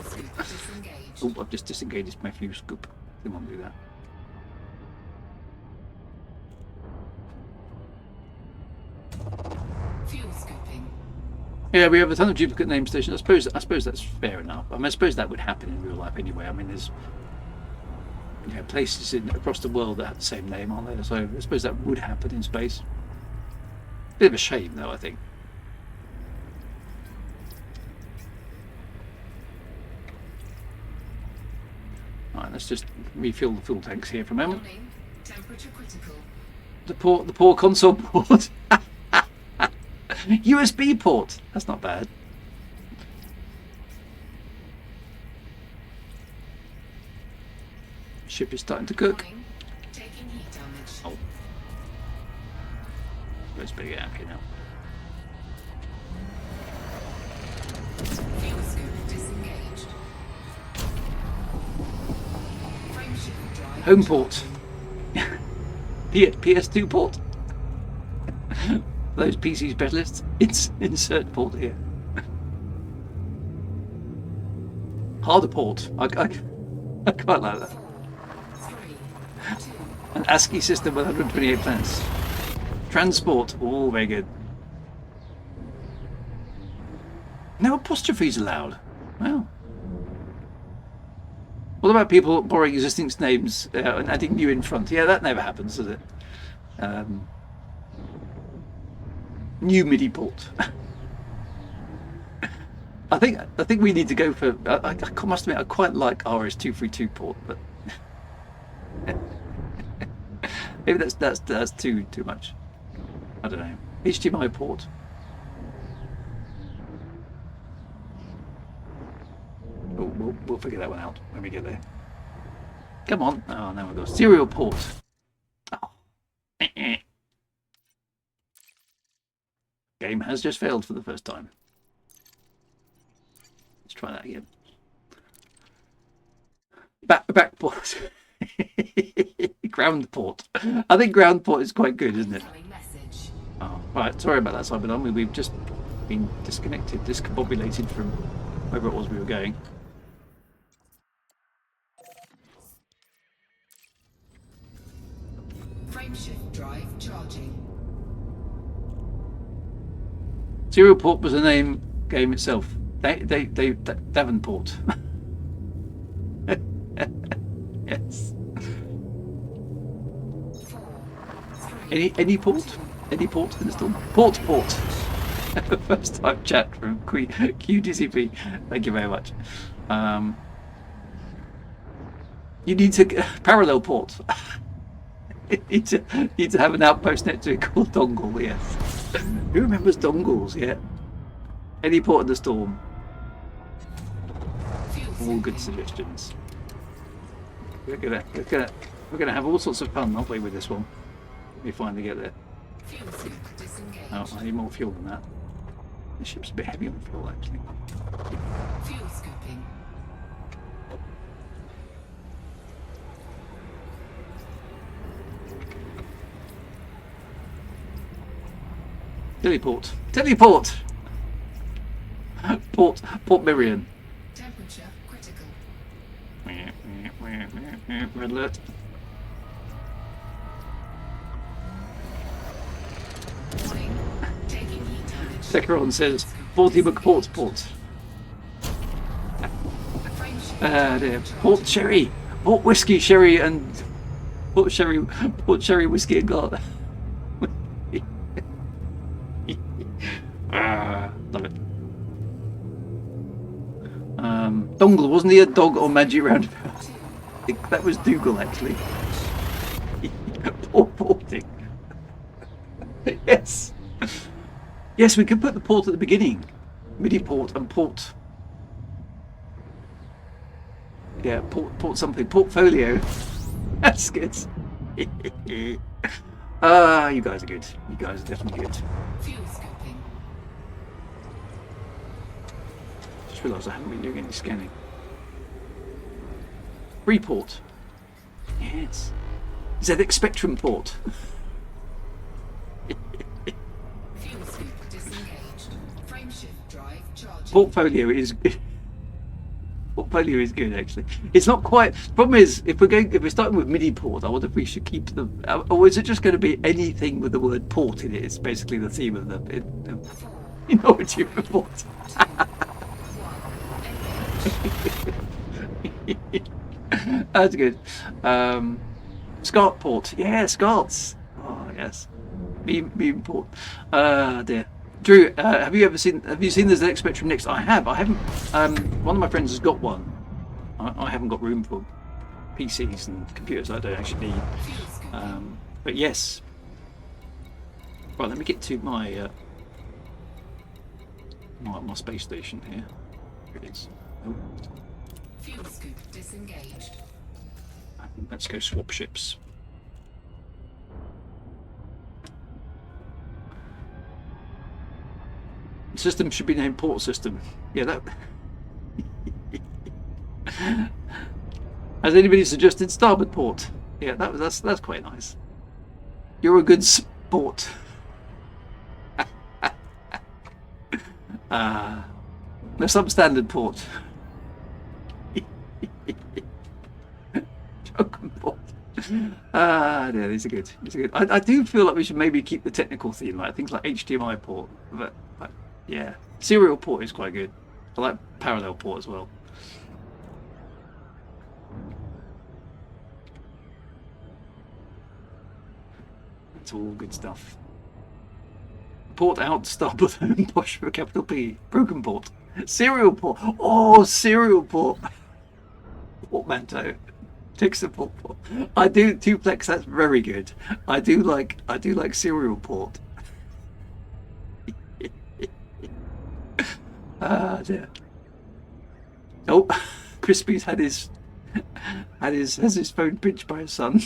[SPEAKER 2] Oh, I've just disengaged my fuel scoop. Didn't want to do that.
[SPEAKER 3] Fuel scooping.
[SPEAKER 2] Yeah, we have a ton of duplicate name stations. I suppose that's fair enough. I mean, I suppose that would happen in real life anyway. I mean, there's places across the world that have the same name, aren't there? So I suppose that would happen in space. Bit of a shame, though, I think. Right, let's just refill the fuel tanks here for a moment.
[SPEAKER 3] Temperature critical.
[SPEAKER 2] The poor console port. USB port. That's not bad. Ship is starting to cook.
[SPEAKER 3] Taking heat damage.
[SPEAKER 2] Oh. Let's better get out of here now.
[SPEAKER 3] Fuel scoop disengaged. Frameshift drive.
[SPEAKER 2] Home port. PS2 port. For those PC specialists, it's insert port here. Harder port. I quite like that.
[SPEAKER 3] 3, 2,
[SPEAKER 2] An ASCII system with 128 planets. Transport. Oh, very good. No apostrophes allowed. Wow. What about people borrowing existing names and adding new in front? Yeah, that never happens, does it? New MIDI port. I think we need to go for. I must admit, I quite like RS-232 port, but maybe that's too much. I don't know. HDMI port. We'll figure that one out when we get there. Come on. Oh, now we've got serial port. Oh. Game has just failed for the first time. Let's try that again. Back port. Ground port. I think ground port is quite good, isn't it?
[SPEAKER 3] incoming message.
[SPEAKER 2] Oh, right. Sorry about that, Simon. We've just been disconnected, discombobulated from wherever it was we were going.
[SPEAKER 3] Frameshift drive charging.
[SPEAKER 2] Serial port was the name game itself. Davenport. Yes.
[SPEAKER 3] 4, 3,
[SPEAKER 2] Any port? Any port in the storm? Port. First time chat from QDCP. Thank you very much. You need to parallel port. You need to have an outpost network called dongle. Yes. Who remembers dongles? Yeah. Any port in the storm. All good suggestions. We're gonna have all sorts of fun, aren't we, with this one? We finally get there.
[SPEAKER 3] fuel scoop disengaged.
[SPEAKER 2] Oh, I need more fuel than that. The ship's a bit heavy on fuel, actually.
[SPEAKER 3] Fuel scooping.
[SPEAKER 2] Teleport! Teleport! Port Miriam.
[SPEAKER 3] Temperature critical.
[SPEAKER 2] Red alert.
[SPEAKER 3] Warning. Taking heat damage.
[SPEAKER 2] Secaron says 40 McPort port. Dear. Port Sherry. Port Whiskey Sherry and Port Sherry Whiskey and Galnet. Love it. Dongle, wasn't he a dog or magic roundabout? I think that was Dougal, actually. Port porting. Yes. Yes, we could put the port at the beginning. MIDI port and port. Yeah, port something. Portfolio. That's good. You guys are good. You guys are definitely good.
[SPEAKER 3] Fuel scooping.
[SPEAKER 2] Just realised I haven't been doing any scanning. Freeport. Yes. ZX Spectrum port.
[SPEAKER 3] Fuel scoop disengaged. Frameshift drive charging.
[SPEAKER 2] Portfolio is good. Portfolio is good, actually. It's not quite. Problem is, if we're starting with MIDI port, I wonder if we should keep the. Or is it just going to be anything with the word port in it? It's basically the theme of the. You know what you report. That's good. Scott port. Yeah, Scots. Oh yes. Meme port. Dear. Drew, have you seen the ZX Spectrum Next? I have. I haven't. One of my friends has got one. I haven't got room for PCs and computers I don't actually need. But yes. Right, let me get to my my space station here. Here it is. Oh.
[SPEAKER 3] Fuel scoop disengaged.
[SPEAKER 2] Let's go swap ships. The system should be named Port System. Yeah, that. Has anybody suggested Starboard Port? Yeah, that's quite nice. You're a good sport. The substandard port. Broken port. Yeah, these are good. These are good. I do feel like we should maybe keep the technical theme, like things like HDMI port. But yeah, serial port is quite good. I like parallel port as well. It's all good stuff. Port out, starboard home, push for a capital P. Broken port. Serial port. Oh, serial port. Portmanteau. Tick support port. I do duplex, that's very good. I do like serial port. Ah dear. Oh, Crispy's has his phone pinched by his son.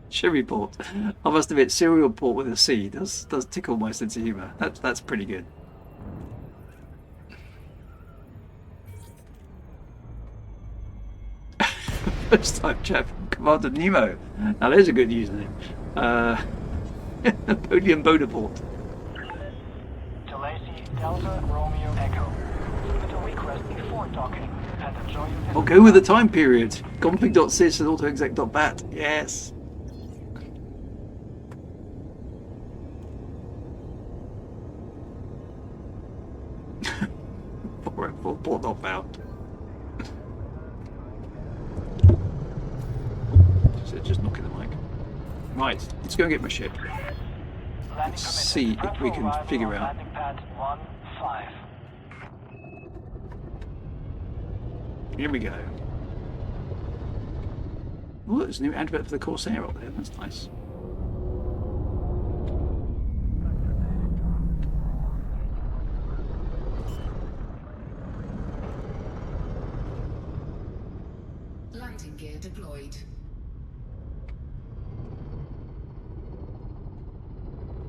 [SPEAKER 2] Sherry port. I must admit, serial port with a C does tickle my sense of humour. That's pretty good. First time chat from Commander Nemo. Now there's a good username. Napoleon Bonaparte.
[SPEAKER 4] To Lacey, Delta, Romeo, Echo. With a request before docking and enjoy your
[SPEAKER 2] I'll go with the time period. Config.sys and autoexec.bat. Yes. Port not found. So just knocking the mic. Right, let's go and get my ship. Let's see if we can figure out.
[SPEAKER 4] landing pad 1-5.
[SPEAKER 2] Here we go. Oh, there's a new advert for the Corsair up there. That's nice.
[SPEAKER 3] Landing gear deployed.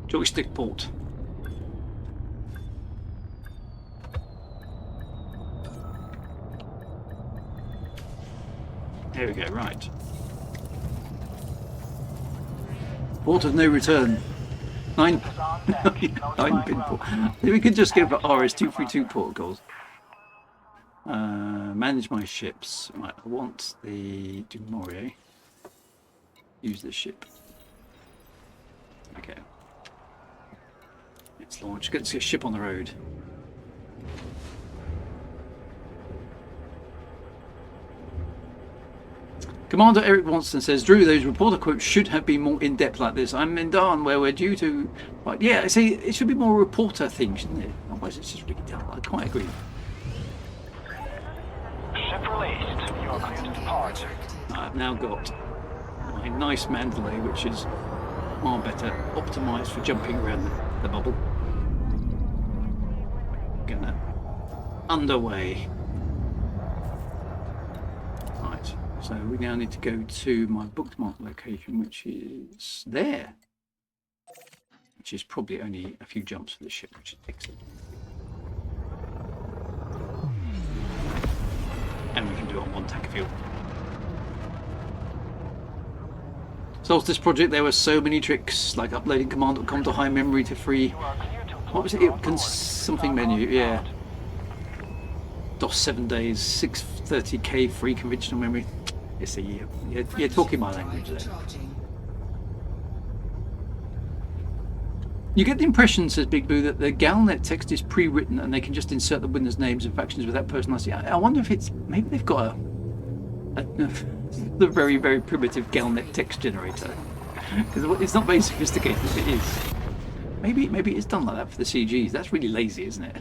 [SPEAKER 2] Joystick port. There we go, right. Port of no return. 9 pin port. We could just go for RS-232 protocols. Manage my ships. Right, I want the Dumouriez. Use this ship. Okay. Let's launch. Let's get a ship on the road. Commander Eric Wanston says, Drew, those reporter quotes should have been more in-depth like this. I'm in Darn, where we're due to... Right, yeah, see, it should be more reporter thing, shouldn't it? Otherwise it's just really dull. I quite agree.
[SPEAKER 4] Ship released. You are clear to depart.
[SPEAKER 2] I've now got my nice Mandalay, which is far better optimised for jumping around the bubble. Get that underway. Right, so we now need to go to my bookmark location, which is there. Which is probably only a few jumps for the ship, which is excellent. And we can do it on one tank of fuel. Solstice project, there were so many tricks, like uploading command.com to high memory to free. What was it? Something menu, yeah. DOS 7 days, 630k free conventional memory. Yes, you're talking my language there. You get the impression, says Big Boo, that the Galnet text is pre-written and they can just insert the winners' names and factions without personalizing. I wonder if it's maybe they've got the very, very primitive Galnet text generator, because it's not very sophisticated as it is. Maybe it's done like that for the CGs. That's really lazy, isn't it?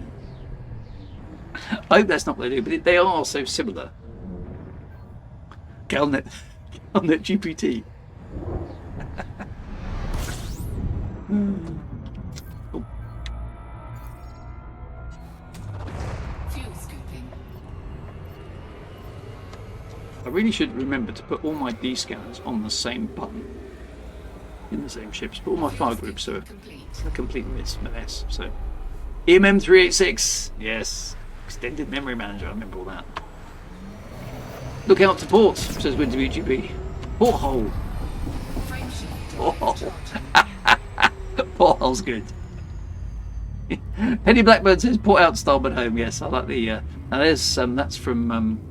[SPEAKER 2] I hope that's not what they do, but they are so similar. Galnet GPT. Oh.
[SPEAKER 3] Fuel scooping.
[SPEAKER 2] I really should remember to put all my D scanners on the same button in the same ships, but all my file groups are a complete mess. So, EMM386, yes, extended memory manager. I remember all that. Look out to port, says Winter UGB. Porthole.
[SPEAKER 3] Frame shift
[SPEAKER 2] Porthole. Porthole's good. Penny Blackbird says port out, starboard home. Yes, I like the. Now there's that's from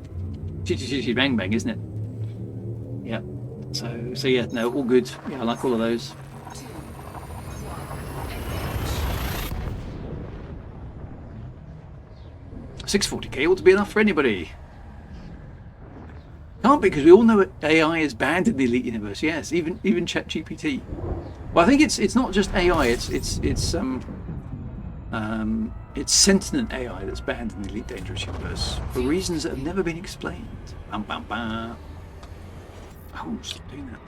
[SPEAKER 2] Chitty Chitty Bang Bang, isn't it? Yeah. So yeah, no, all good. Yeah, I like all of those.
[SPEAKER 3] 2, 1, engage.
[SPEAKER 2] 640k ought to be enough for anybody. Can't be, because we all know AI is banned in the Elite Universe. Yes, even ChatGPT. Well, I think it's not just AI. It's sentient AI that's banned in the Elite Dangerous Universe for reasons that have never been explained. Bam, bam, bam. Oh, stop doing that.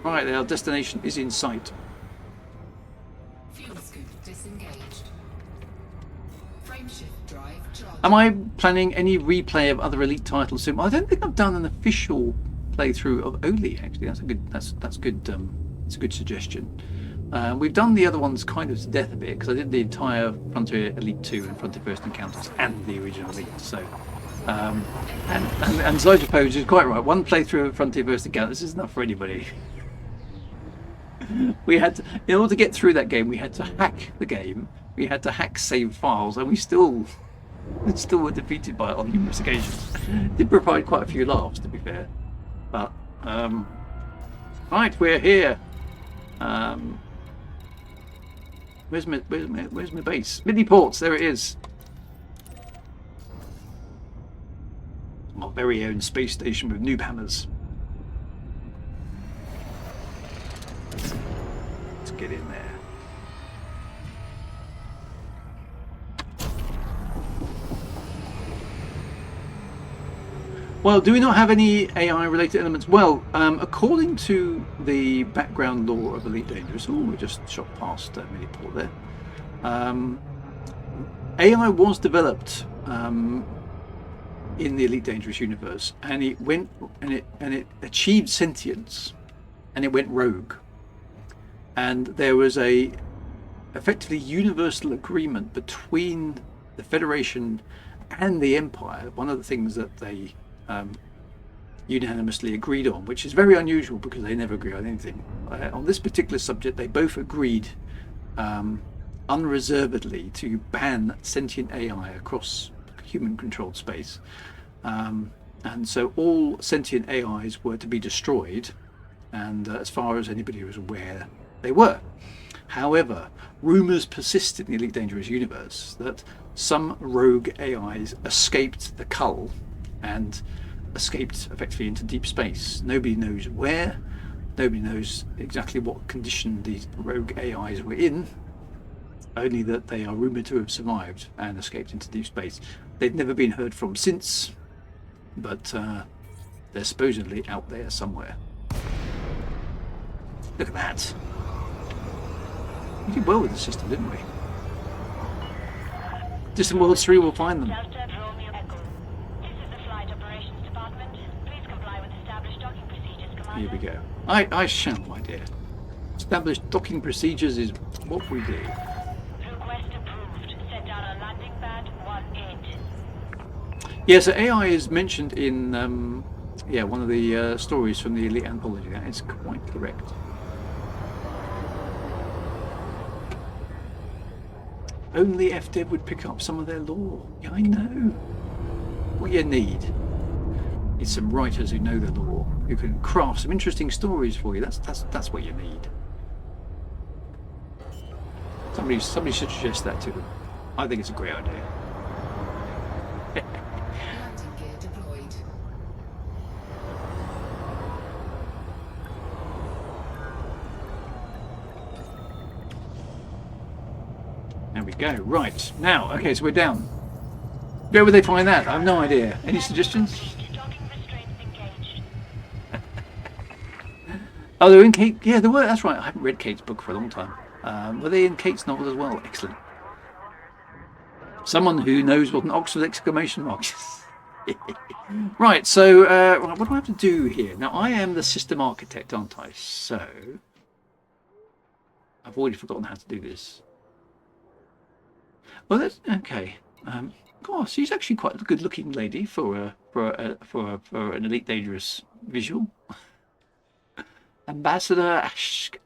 [SPEAKER 2] Right, our destination is in sight.
[SPEAKER 3] Fuel scoop disengaged. Frameshift drive charged.
[SPEAKER 2] Am I planning any replay of other Elite titles soon? I don't think I've done an official playthrough of Oli. Actually, that's good. That's good. It's a good suggestion. We've done the other ones kind of to death a bit because I did the entire Frontier Elite 2 and Frontier First Encounters and the original Elite. So, and Zytopose is quite right. One playthrough of Frontier First Encounters is enough for anybody. We had to, in order to get through that game, we had to hack the game. We had to hack save files, and we still were defeated by it on numerous occasions. Did provide quite a few laughs, to be fair. But right, we're here. Where's my base? Midney Ports, there it is. My very own space station with noob hammers. Let's get in there. Well, do we not have any AI-related elements? Well, according to the background lore of Elite Dangerous, we just shot past Miniport there. AI was developed in the Elite Dangerous universe, and it went and it achieved sentience, and it went rogue. And there was a effectively universal agreement between the Federation and the Empire. One of the things that they unanimously agreed on, which is very unusual because they never agree on anything. On this particular subject, they both agreed unreservedly to ban sentient AI across human-controlled space. And so all sentient AIs were to be destroyed, and as far as anybody was aware, they were. However, rumours persist in the Elite Dangerous universe that some rogue AIs escaped the cull and escaped effectively into deep space. Nobody knows where, nobody knows exactly what condition these rogue AIs were in, only that they are rumoured to have survived and escaped into deep space. They've never been heard from since, but they're supposedly out there somewhere. Look at that. We did well with the system, didn't we? Distant Worlds 3 will find them.
[SPEAKER 5] Delta Romeo Echo. This is the Flight Operations Department. Please comply with established docking procedures, Commander.
[SPEAKER 2] Here we go. I shall, my dear. Established docking procedures is what we do.
[SPEAKER 5] Request approved. Set down on landing pad 18.
[SPEAKER 2] Yeah, so AI is mentioned in one of the stories from the Elite Anthology. That is quite correct. Only FDev would pick up some of their lore. Yeah, I know. What you need is some writers who know the lore, who can craft some interesting stories for you. That's what you need. Somebody should suggest that to them. I think it's a great idea.
[SPEAKER 3] Landing gear deployed.
[SPEAKER 2] There we go. Right. Now, okay, so we're down. Where would they find that? I have no idea. Any suggestions?
[SPEAKER 5] Docking restraints engaged.
[SPEAKER 2] Oh, they're in Kate. Yeah, they were. That's right. I haven't read Kate's book for a long time. Were they in Kate's novel as well? Excellent. Someone who knows what an Oxford exclamation mark is. Right, so what do I have to do here? Now, I am the system architect, aren't I? So, I've already forgotten how to do this. Well, that's okay. Gosh, she's actually quite a good-looking lady for an Elite Dangerous visual. Ambassador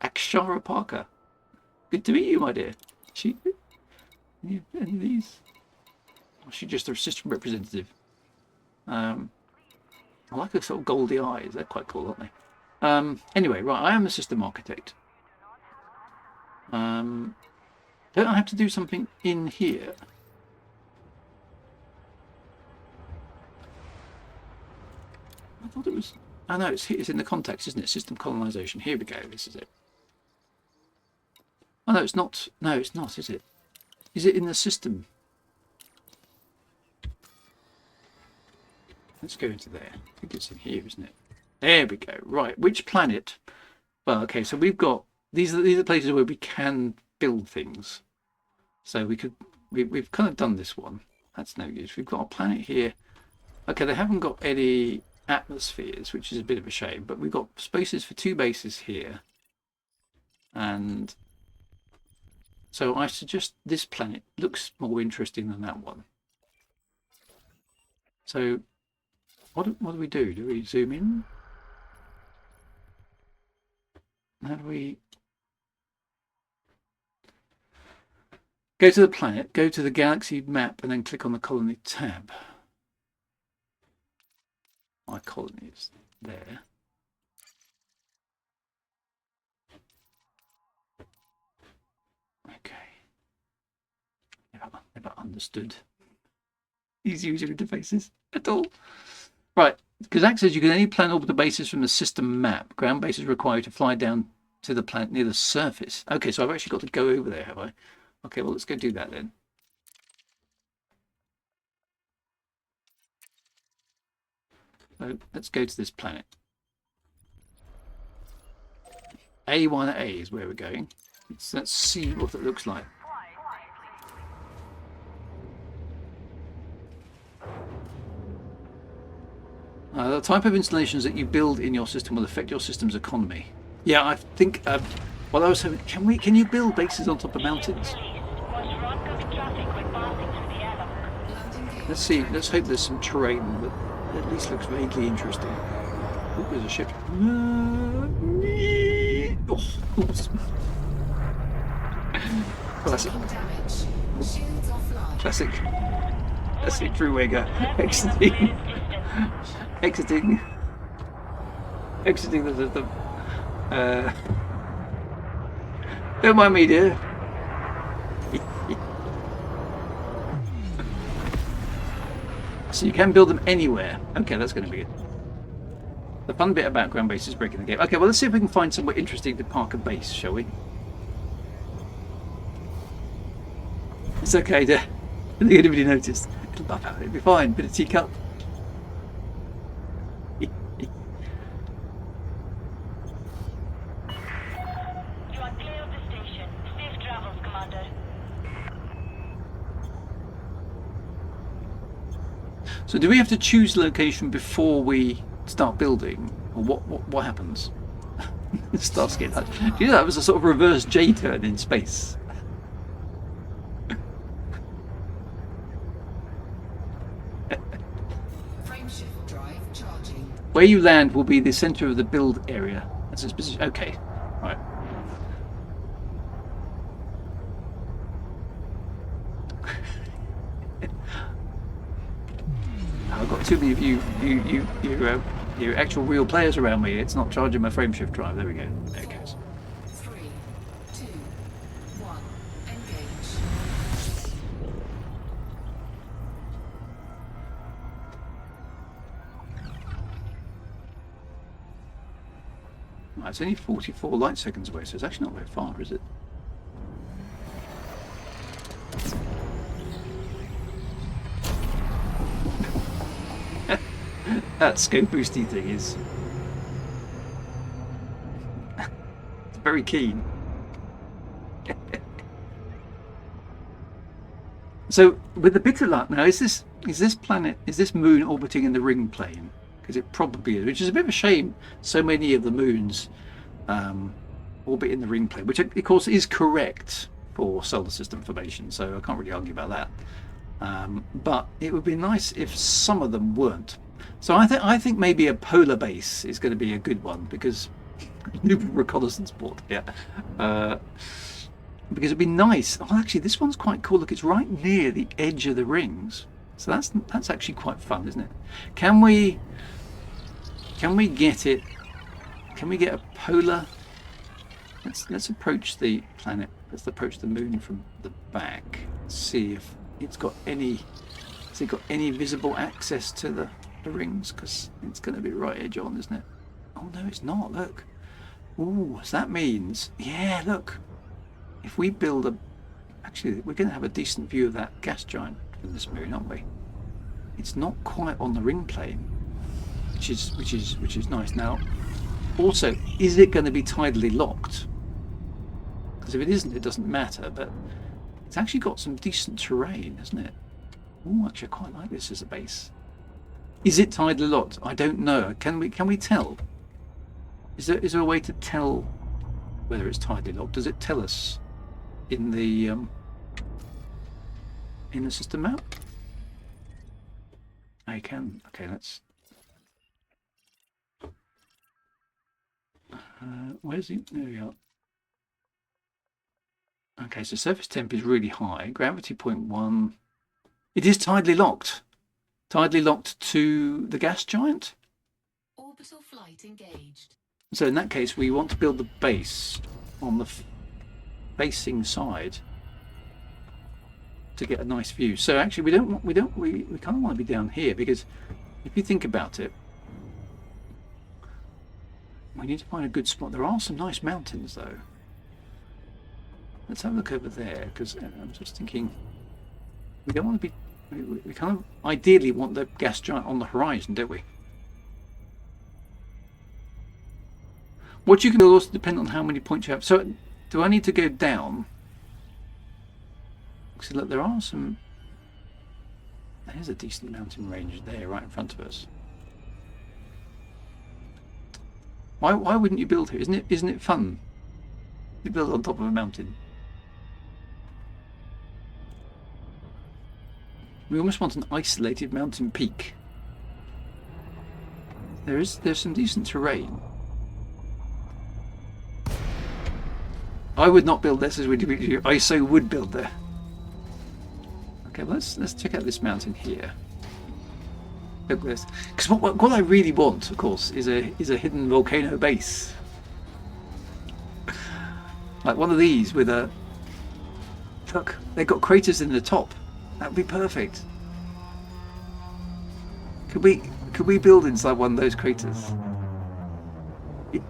[SPEAKER 2] Akshara Parker. Good to meet you, my dear. She any of these? Or is she just a system representative? I like her sort of goldy eyes. They're quite cool, aren't they? Anyway, right. I am a system architect. Don't I have to do something in here? I thought it was. Oh no, it's in the context, isn't it? System colonization. Here we go. This is it. Oh no, it's not. No, it's not. Is it? Is it in the system? Let's go into there. I think it's in here, isn't it? There we go. Right. Which planet? Well, okay. So we've got these are places where we can build things. So we've kind of done this one. That's no use. We've got a planet here. Okay, they haven't got any atmospheres, which is a bit of a shame, but we've got spaces for 2 bases here. And so I suggest this planet looks more interesting than that one. So what do we do? Do we zoom in? How do we go to the planet, go to the galaxy map, and then click on the colony tab? My colony is there. Okay. Never understood these user interfaces at all. Right. Kazak says you can only plan orbital bases from the system map. Ground bases require you to fly down to the planet near the surface. Okay, so I've actually got to go over there, have I? Okay, well, let's go do that then. So let's go to this planet. A1A is where we're going. Let's see what it looks like. The type of installations that you build in your system will affect your system's economy. Yeah, I think. Well, I was hoping, can you build bases on top of mountains? Let's see. Let's hope there's some terrain that at least looks vaguely interesting. Oh, there's a ship. Classic. Classic. Classic True Wagar. Exiting the system. Don't mind me, dear. So you can build them anywhere. Okay, that's going to be good. The fun bit about ground base is breaking the game. Okay, well, let's see if we can find somewhere interesting to park a base, shall we? It's okay, I don't think anybody noticed. It'll be fine. Bit of teacup. So do we have to choose location before we start building, or what happens? It starts getting hard. Do you know that was a sort of reverse J-turn in space?
[SPEAKER 3] Frameshift drive charging.
[SPEAKER 2] Where you land will be the center of the build area. That's its position. Okay, right. I've got too many of you actual real players around me. It's not charging my frameshift drive. There we go. There it goes.
[SPEAKER 3] 3, 2, 1, engage.
[SPEAKER 2] Right, it's only 44 light seconds away, so it's actually not very far, is it? That scope boosty thing is it's very keen. So with a bit of luck now, is this moon orbiting in the ring plane? Because it probably is, which is a bit of a shame. So many of the moons orbit in the ring plane, which of course is correct for solar system formation. So I can't really argue about that. But it would be nice if some of them weren't. So I think maybe a polar base is going to be a good one, because new reconnaissance port. Yeah. because it'd be nice. Oh, actually, this one's quite cool. Look, it's right near the edge of the rings, so that's actually quite fun, isn't it? Can we get it? Can we get a polar? Let's approach the planet. Let's approach the moon from the back. See if it's got any. Has it got any visible access to the rings? Because it's going to be right edge on, isn't it? Oh no, it's not. Look. Ooh, so that means, yeah. Look, if we build a, actually, we're going to have a decent view of that gas giant from this moon, aren't we? It's not quite on the ring plane, which is nice. Now, also, is it going to be tidally locked? Because if it isn't, it doesn't matter. But it's actually got some decent terrain, hasn't it? Oh, actually, I quite like this as a base. Is it tidally locked? I don't know. Can we tell? Is there a way to tell whether it's tidally locked? Does it tell us in the system map? I can. Okay, let's. Where's he? There we are. Okay, so surface temp is really high. Gravity 0.1. It is tidally locked. Tidally locked to the gas giant.
[SPEAKER 3] Orbital flight engaged.
[SPEAKER 2] So in that case, we want to build the base on the facing side to get a nice view. So actually, we kind of want to be down here, because if you think about it, we need to find a good spot. There are some nice mountains though. Let's have a look over there, because I'm just thinking we don't want to be. We kind of ideally want the gas giant on the horizon, don't we? What you can do will also depend on how many points you have. So, do I need to go down? So look, there are some. There's a decent mountain range there, right in front of us. Why wouldn't you build here? Isn't it fun? You build on top of a mountain. We almost want an isolated mountain peak. There's some decent terrain. I would not build this as we do. I so would build there. Okay, well, let's check out this mountain here. Look at this, because what I really want, of course, is a hidden volcano base, like one of these with a. Look, they've got craters in the top. That would be perfect. Could we build inside one of those craters? It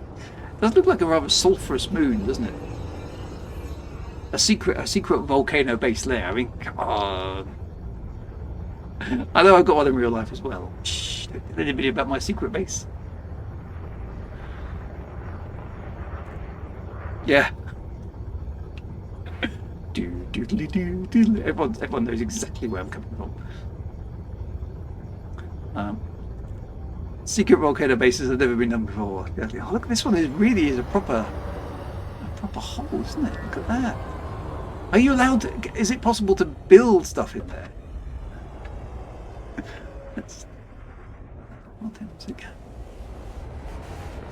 [SPEAKER 2] does look like a rather sulphurous moon, doesn't it? A secret volcano base lair. I mean, come on. I know I've got one in real life as well. Shh, don't tell anybody about my secret base. Yeah. Doodly. Everyone knows exactly where I'm coming from. Secret volcano bases have never been done before. Oh, look, this one really is a proper hole, isn't it? Look at that. Are you allowed to? Is it possible to build stuff in there?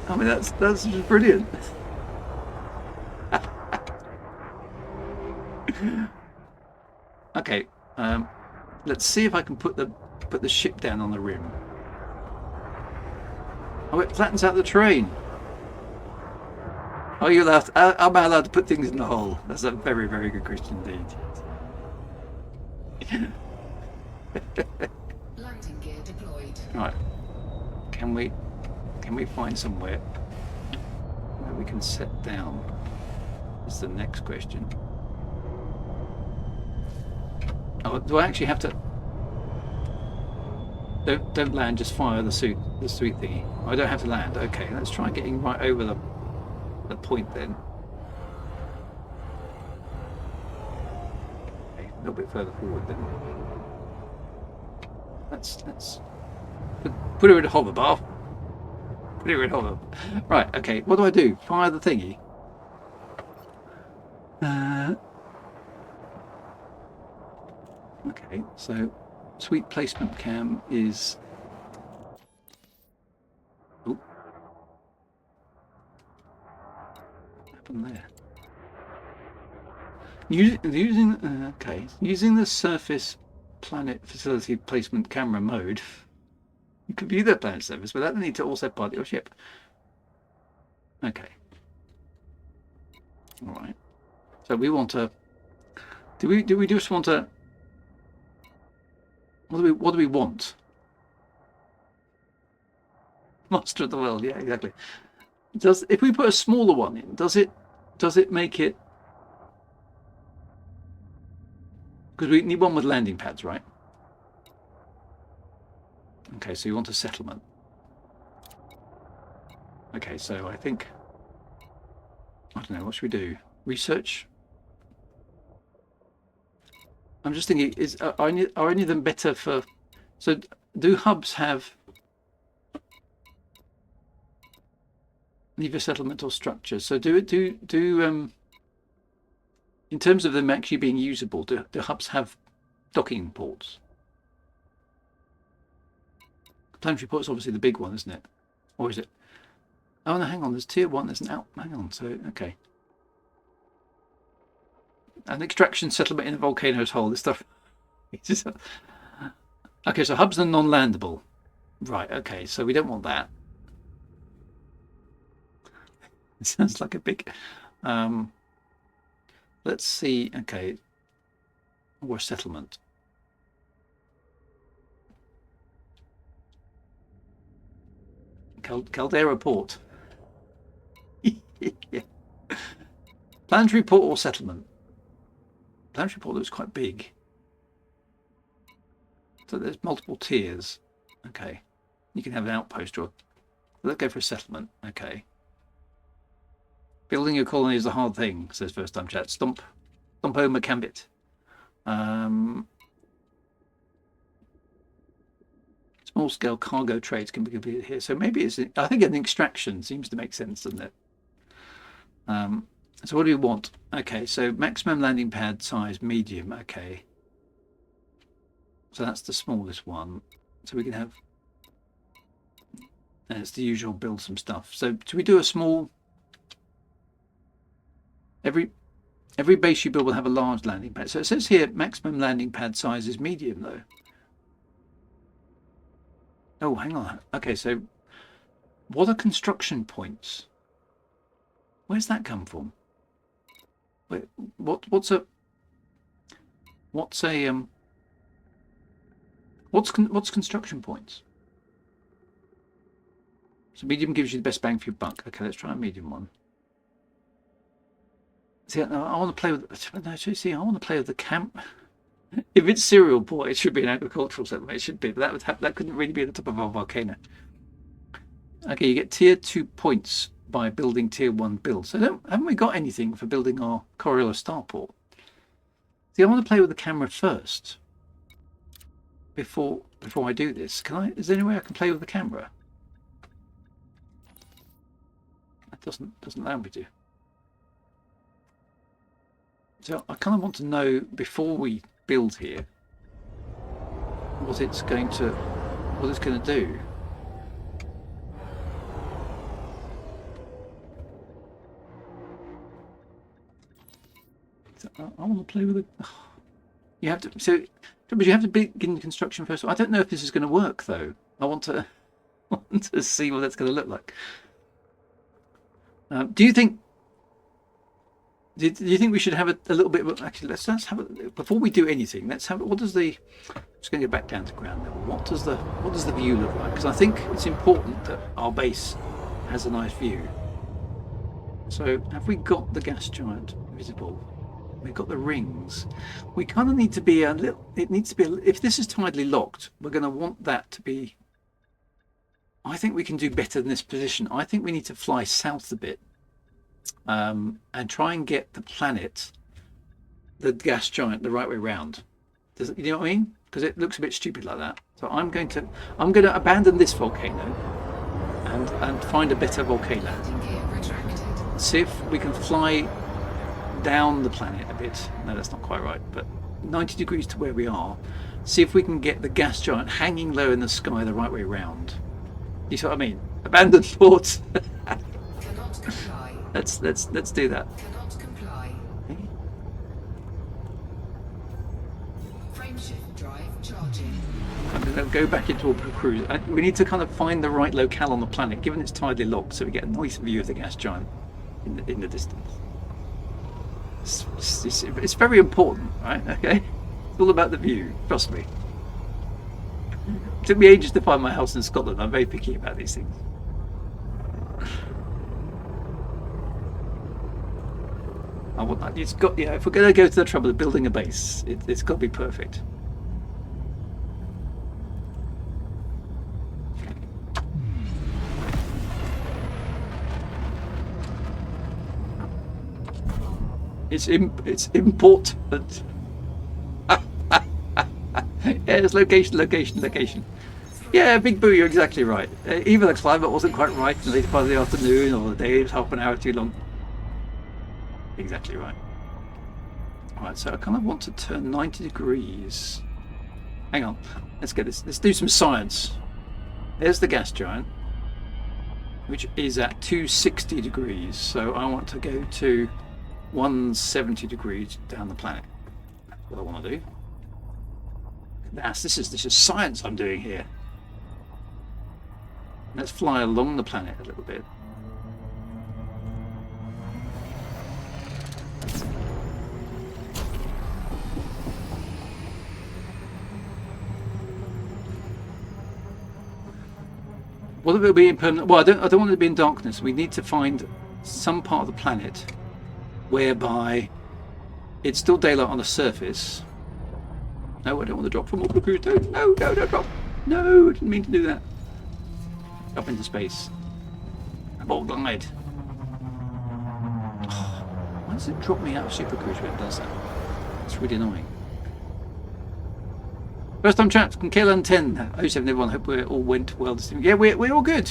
[SPEAKER 2] I mean, that's just brilliant. Okay, let's see if I can put the ship down on the rim. Oh, it flattens out the terrain. Are you allowed? Am I allowed to put things in the hole? That's a very, very good question indeed.
[SPEAKER 3] Landing gear deployed.
[SPEAKER 2] Right. Can we find somewhere where we can set down? Is the next question. Oh, do I actually have to? Don't land. Just fire the suit thingy. I don't have to land. Okay, let's try getting right over the point then. Okay, a little bit further forward then. Let's put her in a hover bar. Put her in hover. Right. Okay. What do I do? Fire the thingy. Okay. So, sweet placement cam is. Oh. What happened there? Using the surface planet facility placement camera mode, you can view the planet surface without the need to also pilot your ship. Okay. All right. So we want to. Do we just want to? What do we want? Master of the world. Yeah, exactly. If we put a smaller one in, does it make it? Because we need one with landing pads, right? Okay, so you want a settlement. Okay, so I think, I don't know, what should we do? Research? I'm just thinking, are any of them better for... So do hubs have either settlement or structure? So in terms of them actually being usable, do hubs have docking ports? Planetary port's obviously the big one, isn't it? Or is it? Oh no, hang on. There's tier 1. There's an out. Hang on. So okay. An extraction settlement in a volcano's hole. This stuff. Okay, so hubs are non-landable. Right. Okay. So we don't want that. It sounds like a big. Let's see. Okay. Or settlement. Caldera Port. Yeah. Planetary port or settlement? Planetary port looks quite big. So there's multiple tiers. Okay. You can have an outpost or... Let's go for a settlement. Okay. Building a colony is a hard thing, says First Time Chat. Stompo Macambit. Small scale cargo trades can be completed here. So maybe it's... I think an extraction seems to make sense, doesn't it? So what do we want? Okay, so maximum landing pad size, medium. Okay. So that's the smallest one. So we can have... And it's the usual build some stuff. So do we do a small... Every base you build will have a large landing pad. So it says here maximum landing pad size is medium though. Oh, hang on. Okay, so what are construction points? Where's that come from? Wait, what's construction points? So medium gives you the best bang for your buck. Okay, let's try a medium one. See, I want to play with. No, see, I want to play with the camp. If it's cereal port, it should be an agricultural settlement. It should be, but that couldn't really be at the top of our volcano. Okay, you get tier 2 points by building tier 1 builds. So haven't we got anything for building our Coriolis starport? See, I want to play with the camera first before I do this. Can I? Is there any way I can play with the camera? That doesn't allow me to. So I kind of want to know before we build here what it's going to do. So I want to play with it. You have to. So, but you have to begin construction first. I don't know if this is going to work though. I want to see what that's going to look like. Do you think? Do you think we should have a little bit of... Actually, let's have it before we do anything. Let's have it. What does the... I'm just going to go back down to ground level. What does the view look like? Because I think it's important that our base has a nice view. So have we got the gas giant visible? We've got the rings. We kind of need to be a little... It needs to be... If this is tidally locked, we're going to want that to be... I think we can do better than this position. I think we need to fly south a bit. And try and get the planet, the gas giant, the right way round. You know what I mean? Because it looks a bit stupid like that. So I'm going to abandon this volcano and find a better volcano. See if we can fly down the planet a bit. No, that's not quite right, but 90 degrees to where we are. See if we can get the gas giant hanging low in the sky the right way round. You see what I mean? Abandon thoughts.
[SPEAKER 3] Cannot comply.
[SPEAKER 2] Let's do that.
[SPEAKER 3] Cannot comply.
[SPEAKER 2] go back into orbital cruise. We need to kind of find the right locale on the planet, given it's tidally locked, so we get a nice view of the gas giant in the distance. It's very important, right? Okay, it's all about the view. Trust me. It took me ages to find my house in Scotland. I'm very picky about these things. I want that. It's got. Yeah, if we're going to go to the trouble of building a base, it's got to be perfect. It's important. Yes, location. Yeah, Big Boo, you're exactly right. Either the climate wasn't quite right in the later part of the afternoon, or the day was half an hour too long. Exactly right. Alright, so I kind of want to turn 90 degrees. Hang on, let's get this. Let's do some science. There's the gas giant, which is at 260 degrees. So I want to go to 170 degrees down the planet. That's what I want to do. This is science I'm doing here. Let's fly along the planet a little bit. What if it'll be in permanent? Well, I don't want it to be in darkness. We need to find some part of the planet whereby it's still daylight on the surface. No, I don't want to drop from orbital cruise. No, don't drop. No, I didn't mean to do that. Up into space. I'm all glide. Why does it drop me out of super cruise when it does that? It's really annoying. First time chat from KLN 10. 07 everyone. Hope we all went well this evening. Yeah, we're all good.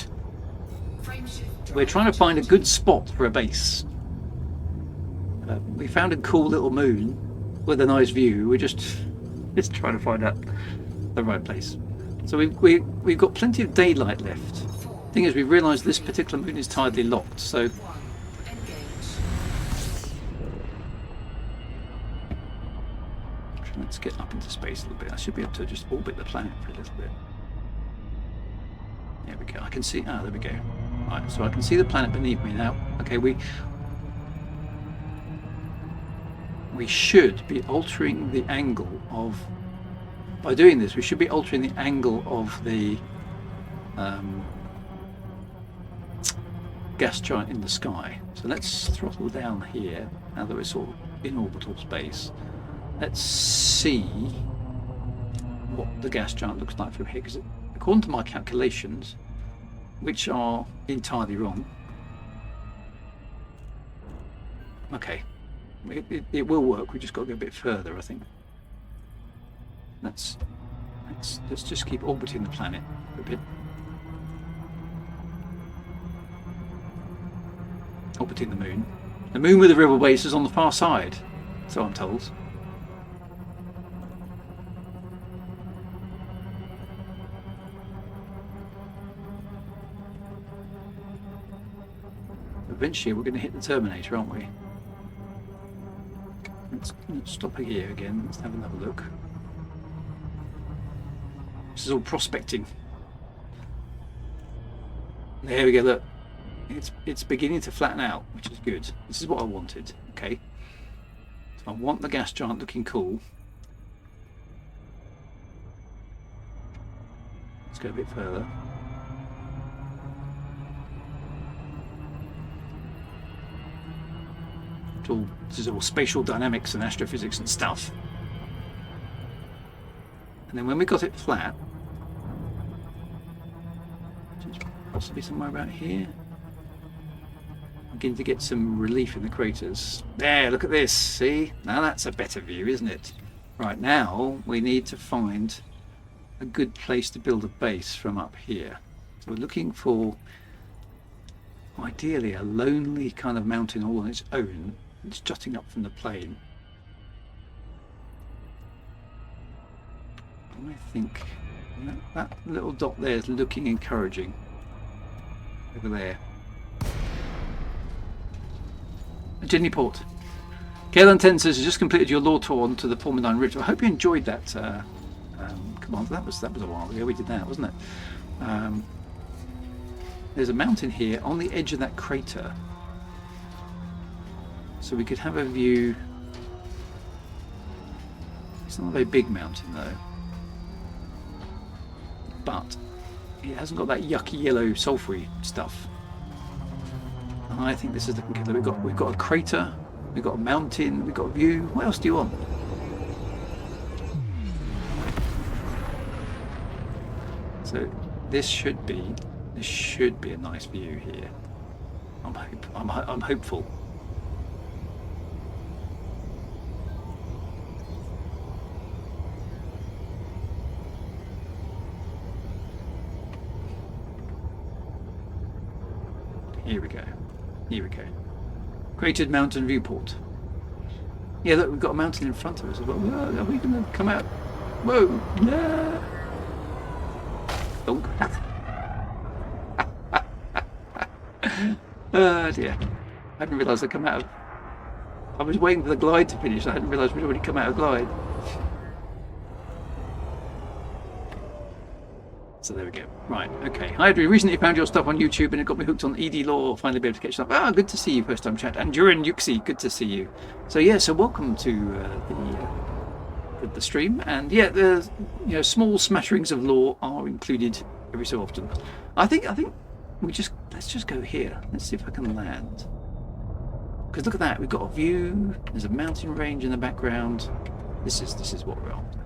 [SPEAKER 2] We're trying to find a good spot for a base. We found a cool little moon with a nice view. We're just trying to find out the right place. So we've got plenty of daylight left. Thing is, we've realised this particular moon is tidally locked. So let's get up into space a little bit. I should be able to just orbit the planet for a little bit. There we go. I can see. Ah, there we go. Right, so I can see the planet beneath me now. Okay, we should be altering the angle of. By doing this, we should be altering the angle of the gas giant in the sky. So let's throttle down here now that we're sort of in orbital space. Let's see what the gas giant looks like from here, because according to my calculations, which are entirely wrong, okay, it will work. We just got to go a bit further, I think. Let's just keep orbiting the planet for a bit. Orbiting the moon. The moon with the river base is on the far side, so I'm told. Eventually we're going to hit the Terminator, aren't we? Let's stop here again. Let's have another look. This is all prospecting. There we go, look. It's beginning to flatten out, which is good. This is what I wanted, okay? So I want the gas giant looking cool. Let's go a bit further. This is all spatial dynamics and astrophysics and stuff. And then when we got it flat, which is possibly somewhere about here, begin to get some relief in the craters. There, look at this. See? Now that's a better view, isn't it? Right, now we need to find a good place to build a base from up here. So we're looking for ideally a lonely kind of mountain all on its own. It's jutting up from the plain. I think that little dot there is looking encouraging. Over there. Jenny Port. KLN 10 says you just completed your law tour onto the Formula 9 route. I hope you enjoyed that Come on, that was a while ago. We did that, wasn't it? There's a mountain here on the edge of that crater, so we could have a view. It's not a very big mountain though, but it hasn't got that yucky yellow sulfury stuff. And I think this is looking good. We've got a crater, we've got a mountain, we've got a view. What else do you want? So this should be a nice view here. I'm hopeful. Here we go. Here we go. Created mountain viewport. Yeah, look, we've got a mountain in front of us as well. Whoa, are we going to come out? Whoa! Yeah. Oh. Oh dear. I hadn't realised I'd come out of... I was waiting for the glide to finish. I hadn't realised we'd already come out of glide. So there we go. Right, okay. Hi, Adri. Recently found your stuff on YouTube and it got me hooked on ED Law. Finally be able to catch up. Ah, good to see you, first time chat. And Duran Yuxi, good to see you. So yeah, so welcome to the stream. And yeah, the small smatterings of law are included every so often. I think let's just go here. Let's see if I can land. Because look at that, we've got a view. There's a mountain range in the background. This is what we're after.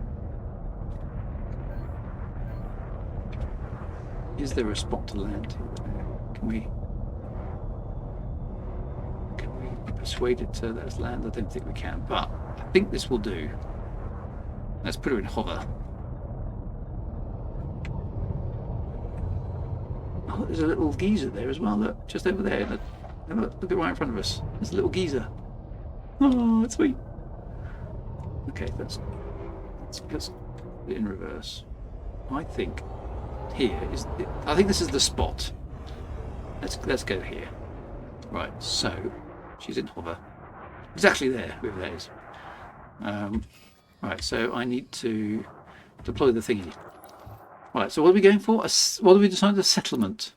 [SPEAKER 2] Is there a spot to land here? Can we be persuaded to let us land? I don't think we can, but I think this will do. Let's put her in hover. Oh, there's a little geyser there as well. Look, just over there. Look right in front of us. There's a little geyser. Oh, that's sweet. Okay, let's put it in reverse. I think here is. I think this is the spot. Let's go here. Right. So she's in hover. Exactly there. Whoever that is. Right. So I need to deploy the thingy. Right. So what are we going for? What have we decided? A settlement.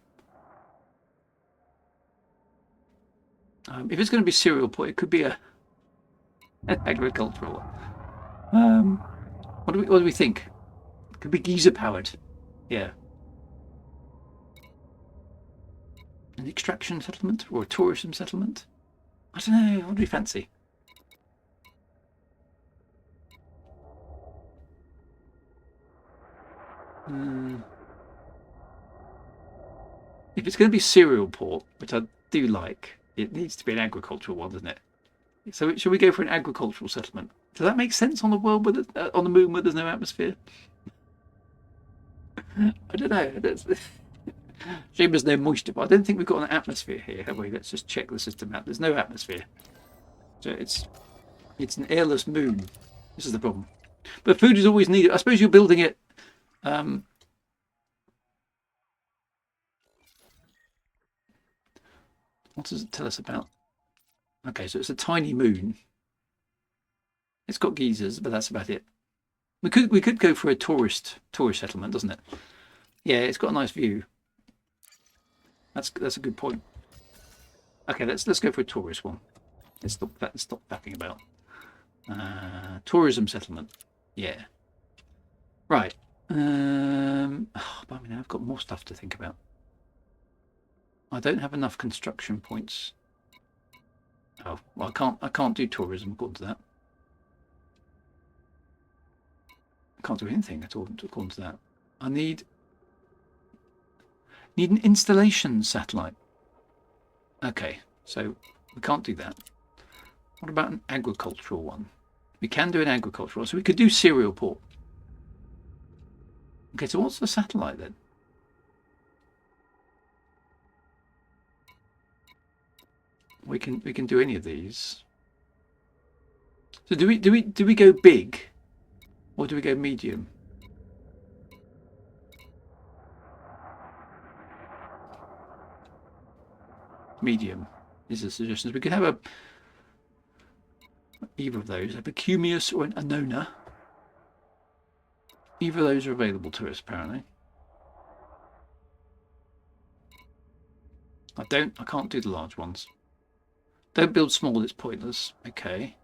[SPEAKER 2] If it's going to be serial port, it could be an agricultural one. What do we think? It could be geyser powered. Yeah. An extraction settlement or a tourism settlement? I don't know. What do we fancy? If it's going to be serial port, which I do like, it needs to be an agricultural one, doesn't it? So should we go for an agricultural settlement? Does that make sense on the world on the moon where there's no atmosphere? I don't know. Shame there's no moisture, but I don't think we've got an atmosphere here, have we? Let's just check the system out. There's no atmosphere. So it's an airless moon. This is the problem. But food is always needed. I suppose you're building it. What does it tell us about? Okay, so it's a tiny moon. It's got geysers, but that's about it. We could go for a tourist settlement, doesn't it? Yeah, it's got a nice view. That's a good point. Okay, let's go for a tourist one. Let's stop fapping about. Tourism settlement. Yeah. Right. But I mean, I've got more stuff to think about. I don't have enough construction points. Oh, well, I can't do tourism according to that. I can't do anything at all according to that. I need an installation satellite. Okay, so we can't do that. What about an agricultural one? We can do an agricultural, so we could do serial port. Okay, so what's the satellite then? We can do any of these. So do we go big, or do we go medium? Medium is the suggestion. We could have either of those, a Pecumius or an Anona. Either of those are available to us, apparently. I can't do the large ones. Don't build small, it's pointless. Okay.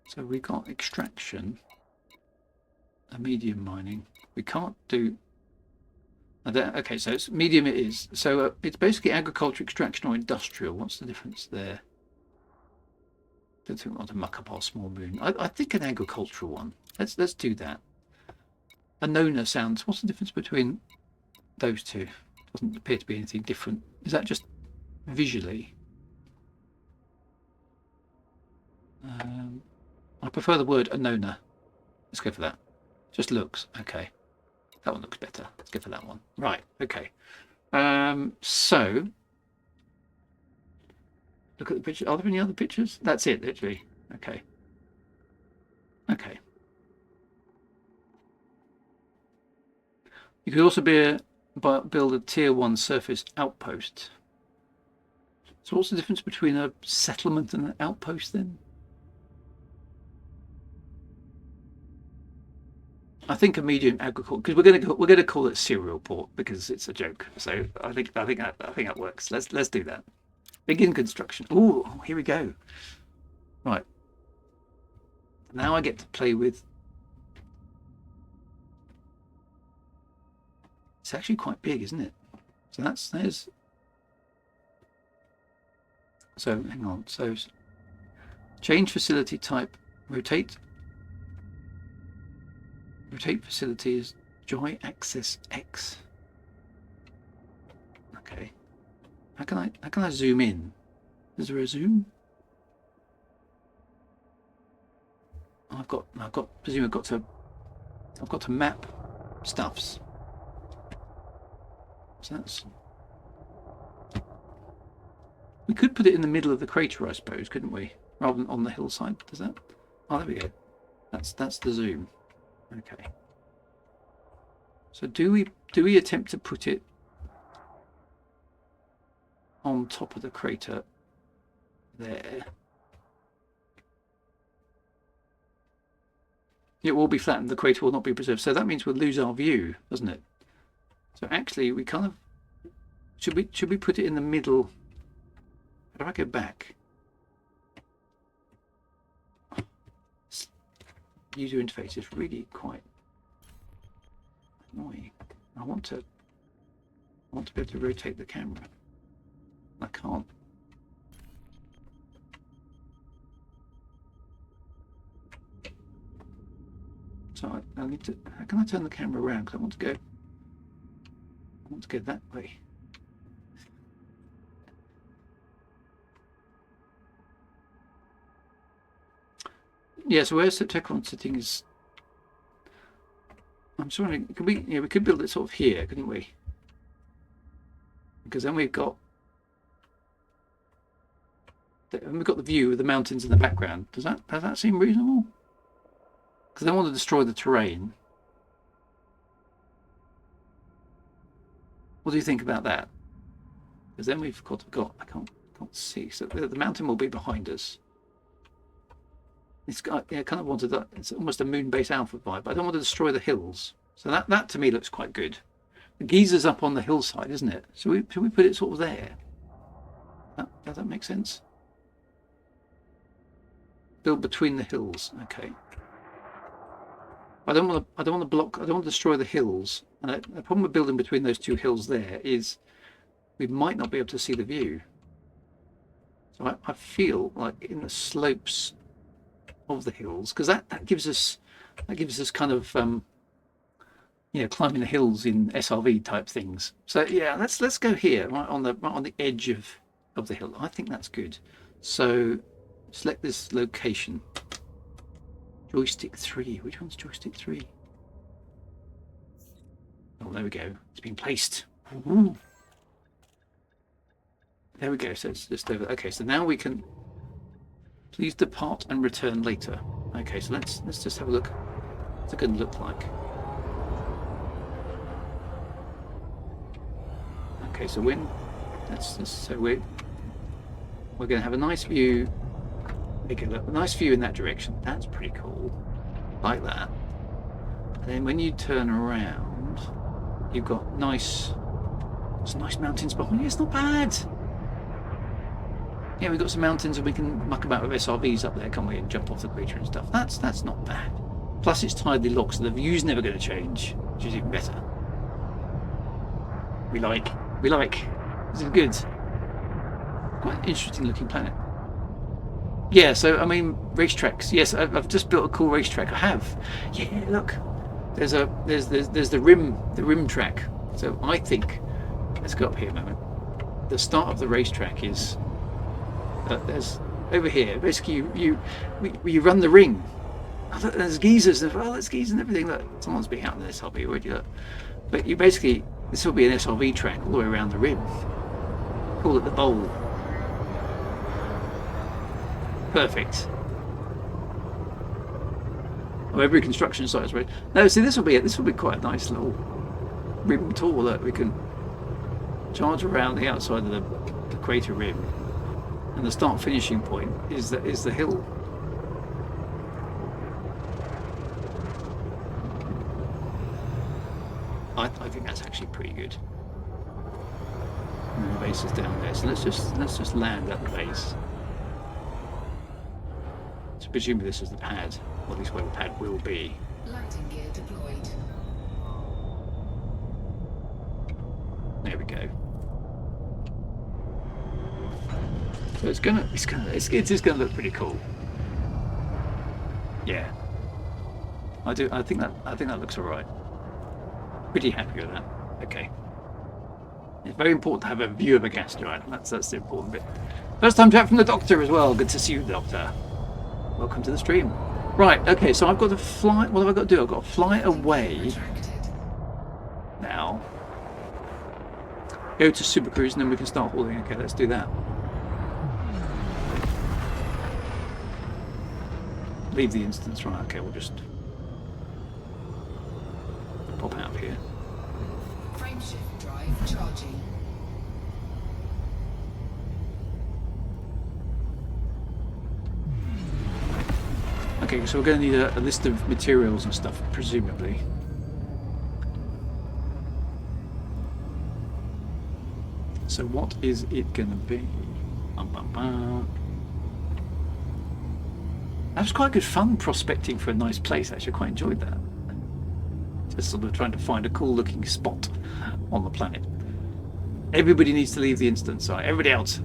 [SPEAKER 2] So we got extraction, a medium mining. We can't do... Okay, so it's medium it is. So it's basically agriculture, extraction or industrial. What's the difference there? Don't think we want to muck up our small moon. I think an agricultural one. Let's do that. A Nona sounds... What's the difference between those two? Doesn't appear to be anything different. Is that just visually? I prefer the word Anona. Let's go for that. Just looks. Okay. That one looks better. Let's go for that one. Right. Okay. So, look at the picture. Are there any other pictures? That's it, literally. Okay. Okay. You could also build a tier 1 surface outpost. So what's the difference between a settlement and an outpost then? I think a medium agriculture, because we're going to call it cereal port because it's a joke. So I think that works. Let's do that. Begin construction. Oh, here we go. Right. Now I get to play with. It's actually quite big, isn't it? So there's. So hang on. So change facility type. Rotate facility is Joy Access X. Okay. How can I zoom in? Is there a zoom? I've got to map stuffs. So that's. We could put it in the middle of the crater, I suppose, couldn't we? Rather than on the hillside. Does that? Oh, there we go. That's the zoom. Okay. So do we attempt to put it on top of the crater there? It will be flattened, the crater will not be preserved. So that means we'll lose our view, doesn't it? So actually we kind of should we put it in the middle? How do I go back? User interface is really quite annoying. I want to be able to rotate the camera. I can't. So I need to. How can I turn the camera around? Because I want to go that way. Yeah, so where's the Techron sitting is. I'm just wondering, we could build it sort of here, couldn't we? Because then we've got the view of the mountains in the background. Does that seem reasonable? Because I want to destroy the terrain. What do you think about that? Because then we've got I can't see. So the mountain will be behind us. It's got, yeah, kind of wanted that. It's almost a moonbase alpha vibe. But I don't want to destroy the hills. So that to me looks quite good. The geezer's up on the hillside, isn't it? Should we put it sort of there? Does that make sense? Build between the hills. Okay. I don't want to block. I don't want to destroy the hills. And the problem with building between those two hills there is we might not be able to see the view. So I feel like in the slopes of the hills, because that gives us kind of climbing the hills in SRV type things. So yeah, let's go here right on the edge of the hill. I think that's good. So select this location. Joystick 3. Which one's joystick 3? Oh, there we go. It's been placed. Ooh. There we go. So it's just over. Okay, so now we can. Please depart and return later. Okay, so let's just have a look. What's it going to look like? Okay, so we're going to have a nice view. Make it look a nice view in that direction. That's pretty cool. Like that. And then when you turn around, you've got some nice mountains behind you. It's not bad. Yeah, we've got some mountains and we can muck about with SRVs up there, can't we? And jump off the crater and stuff. That's not bad. Plus it's tidally locked, so the view's never going to change, which is even better. We like. This is good. Quite an interesting looking planet. Yeah, so I mean, racetracks. Yes, I've just built a cool racetrack. I have. Yeah, look. There's the rim track. So I think, let's go up here a moment. The start of the racetrack is there's over here. Basically, you run the ring. Oh, look, there's geezers. Well, there's geezers and everything. Look, someone's been out in this SRV already. Look. But you basically, this will be an SRV track all the way around the rim. Call it the bowl. Perfect. Oh, every construction site is ready. No, see, this will be quite a nice little rim tour that we can charge around the outside of the crater rim, and the start finishing point is the hill. I think that's actually pretty good. And the base is down there, so let's just land at the base. So presumably this is the pad, or at least where the pad will be.
[SPEAKER 3] Landing gear deployed.
[SPEAKER 2] There we go. So it's just gonna look pretty cool. Yeah. I think that looks alright. Pretty happy with that. Okay. It's very important to have a view of a gas giant. That's the important bit. First time chat from the Doctor as well. Good to see you, Doctor. Welcome to the stream. Right, okay, so I've got to fly. What have I got to do? I've got to fly away
[SPEAKER 3] Retracted.
[SPEAKER 2] now. Go to Super Cruise and then we can start hauling. Okay, let's do that. Leave the instance. Right, okay, we'll just pop out of here.
[SPEAKER 3] Frameshift drive charging.
[SPEAKER 2] Okay, so we're going to need a list of materials and stuff, presumably. So what is it going to be? Bum, bum, bum. That was quite good fun prospecting for a nice place, actually. I quite enjoyed that. Just sort of trying to find a cool looking spot on the planet. Everybody needs to leave the instance site. Everybody else.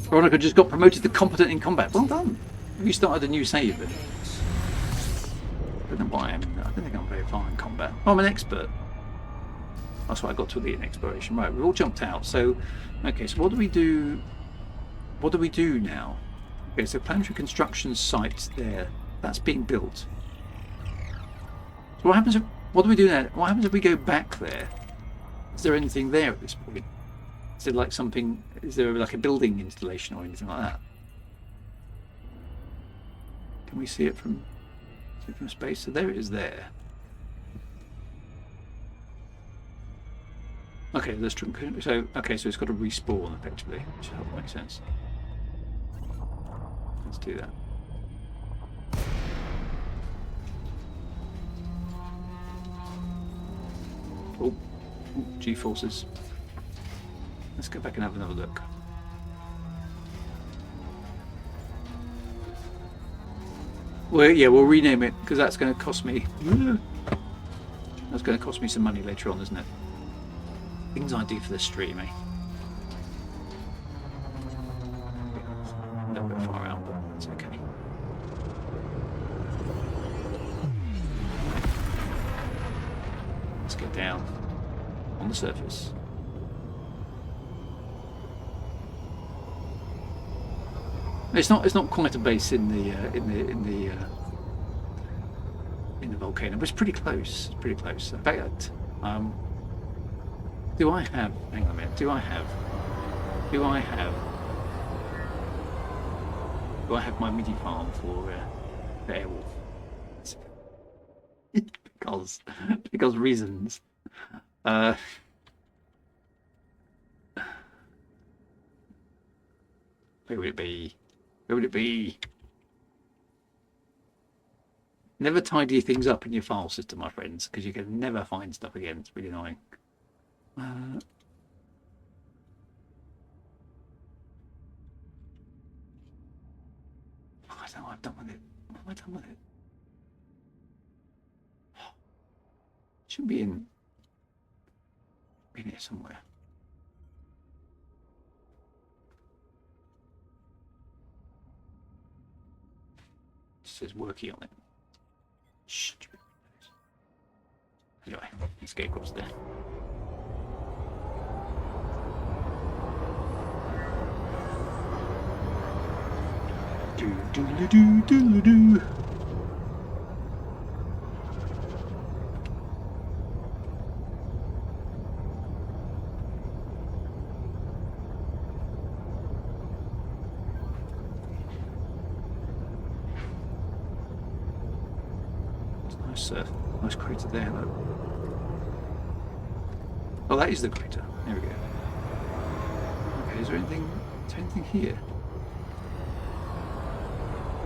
[SPEAKER 2] Veronica just got promoted to competent in combat. Well done. You started a new save then. I don't know why I don't think I'm very far in combat. Oh, I'm an expert. That's why I got to elite in exploration. Right, we've all jumped out. So, okay, so what do we do? What do we do now? Okay, so planetary construction site there. That's being built. So what happens what do we do now? What happens if we go back there? Is there anything there at this point? Is there like something, is there like a building installation or anything like that? Can we see it from space? So there it is there. Okay, let's try, so it's got to respawn effectively, which makes sense. Let's do that. Oh, G-forces. Let's go back and have another look. Well, yeah, we'll rename it because that's going to cost me. That's going to cost me some money later on, isn't it? Things I do for the stream, eh? A little bit far out, but it's okay. Let's get down on the surface. It's not quite a base in the volcano, but it's pretty close. It's pretty close. In fact, do I have? Hang on a minute. Do I have my MIDI farm for Airwolf? because reasons. Where would it be? Where would it be? Never tidy things up in your file system, my friends, because you can never find stuff again. It's really annoying. I don't know what I've done with it. What have I done with it? Should be in here somewhere. It says working on it. Shh. Anyway, let's get across there. Do. Nice crater there, look. Oh, that is the crater. There we go. Okay, is there anything here?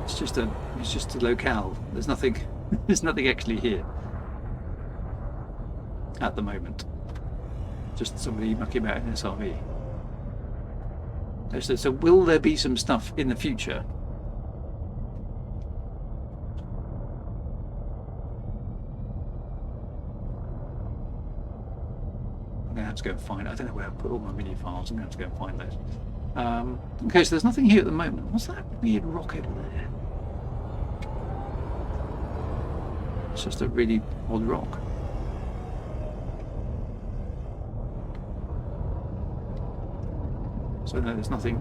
[SPEAKER 2] It's just a locale. There's nothing. There's nothing actually here at the moment. Just somebody mucking about in an SRV. So will there be some stuff in the future? I'm going to have to go and find. I don't know where I put all my mini files. I'm going to have to go and find those. Okay, so there's nothing here at the moment. What's that weird rock over there? It's just a really odd rock. So no, there's nothing.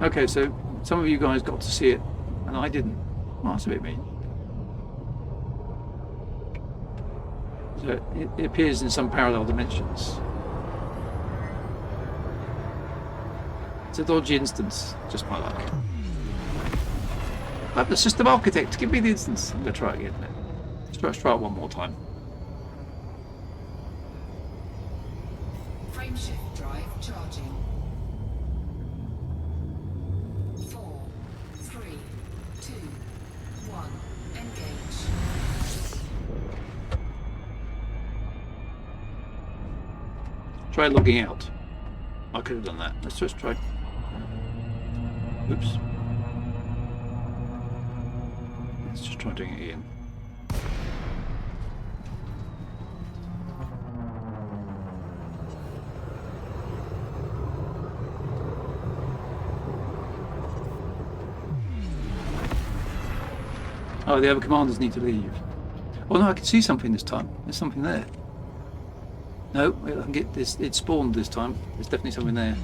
[SPEAKER 2] Okay, so some of you guys got to see it, and I didn't. Well, that's a bit mean. So it appears in some parallel dimensions. It's a dodgy instance, just my luck. I'm the system architect, give me the instance. I'm going to try it again. Let's try it one more time.
[SPEAKER 3] Frameshift drive charging. 4, 3, 2, 1. Engage.
[SPEAKER 2] Try logging out. I could have done that. Let's just try. Oops. Let's just try doing it again. Oh, the other commanders need to leave. Oh no, I can see something this time. There's something there. No, I can get this. It spawned this time. There's definitely something there.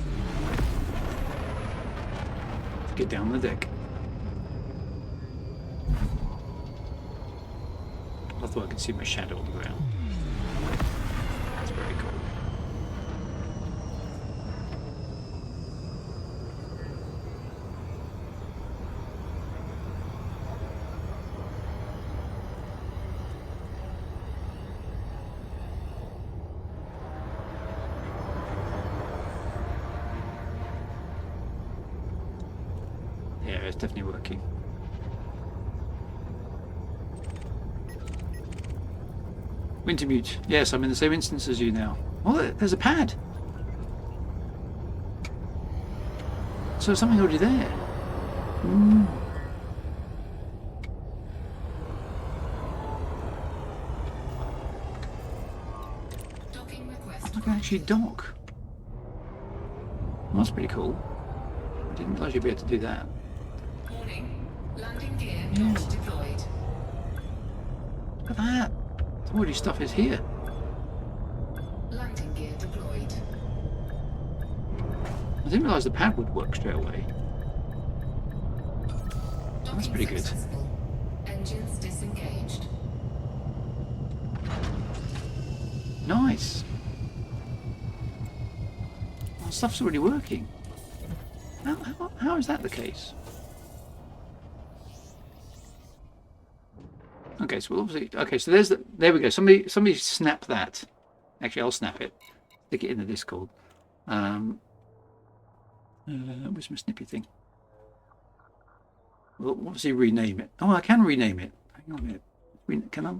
[SPEAKER 2] Get down the deck. I thought I could see my shadow on the ground. That's very cool. Yeah, it's definitely working. Wintermute. Yes, I'm in the same instance as you now. Oh, there's a pad. So there's something already there.
[SPEAKER 3] Docking request.
[SPEAKER 2] I can actually dock. Well, that's pretty cool. I didn't realize you'd be able to do that.
[SPEAKER 3] Warning. Landing gear not deployed.
[SPEAKER 2] Look at that. Already stuff is here.
[SPEAKER 3] Landing gear deployed.
[SPEAKER 2] I didn't realise the pad would work straight away.
[SPEAKER 3] Docking
[SPEAKER 2] pretty good.
[SPEAKER 3] successful. Engines disengaged.
[SPEAKER 2] Nice. Well, stuff's already working. How is that the case? Okay, so we'll obviously. Okay, so there we go. Somebody snap that. Actually, I'll snap it. Stick it in the Discord. Where's my snippy thing? We'll obviously rename it. Oh, I can rename it. Hang on a minute. Can I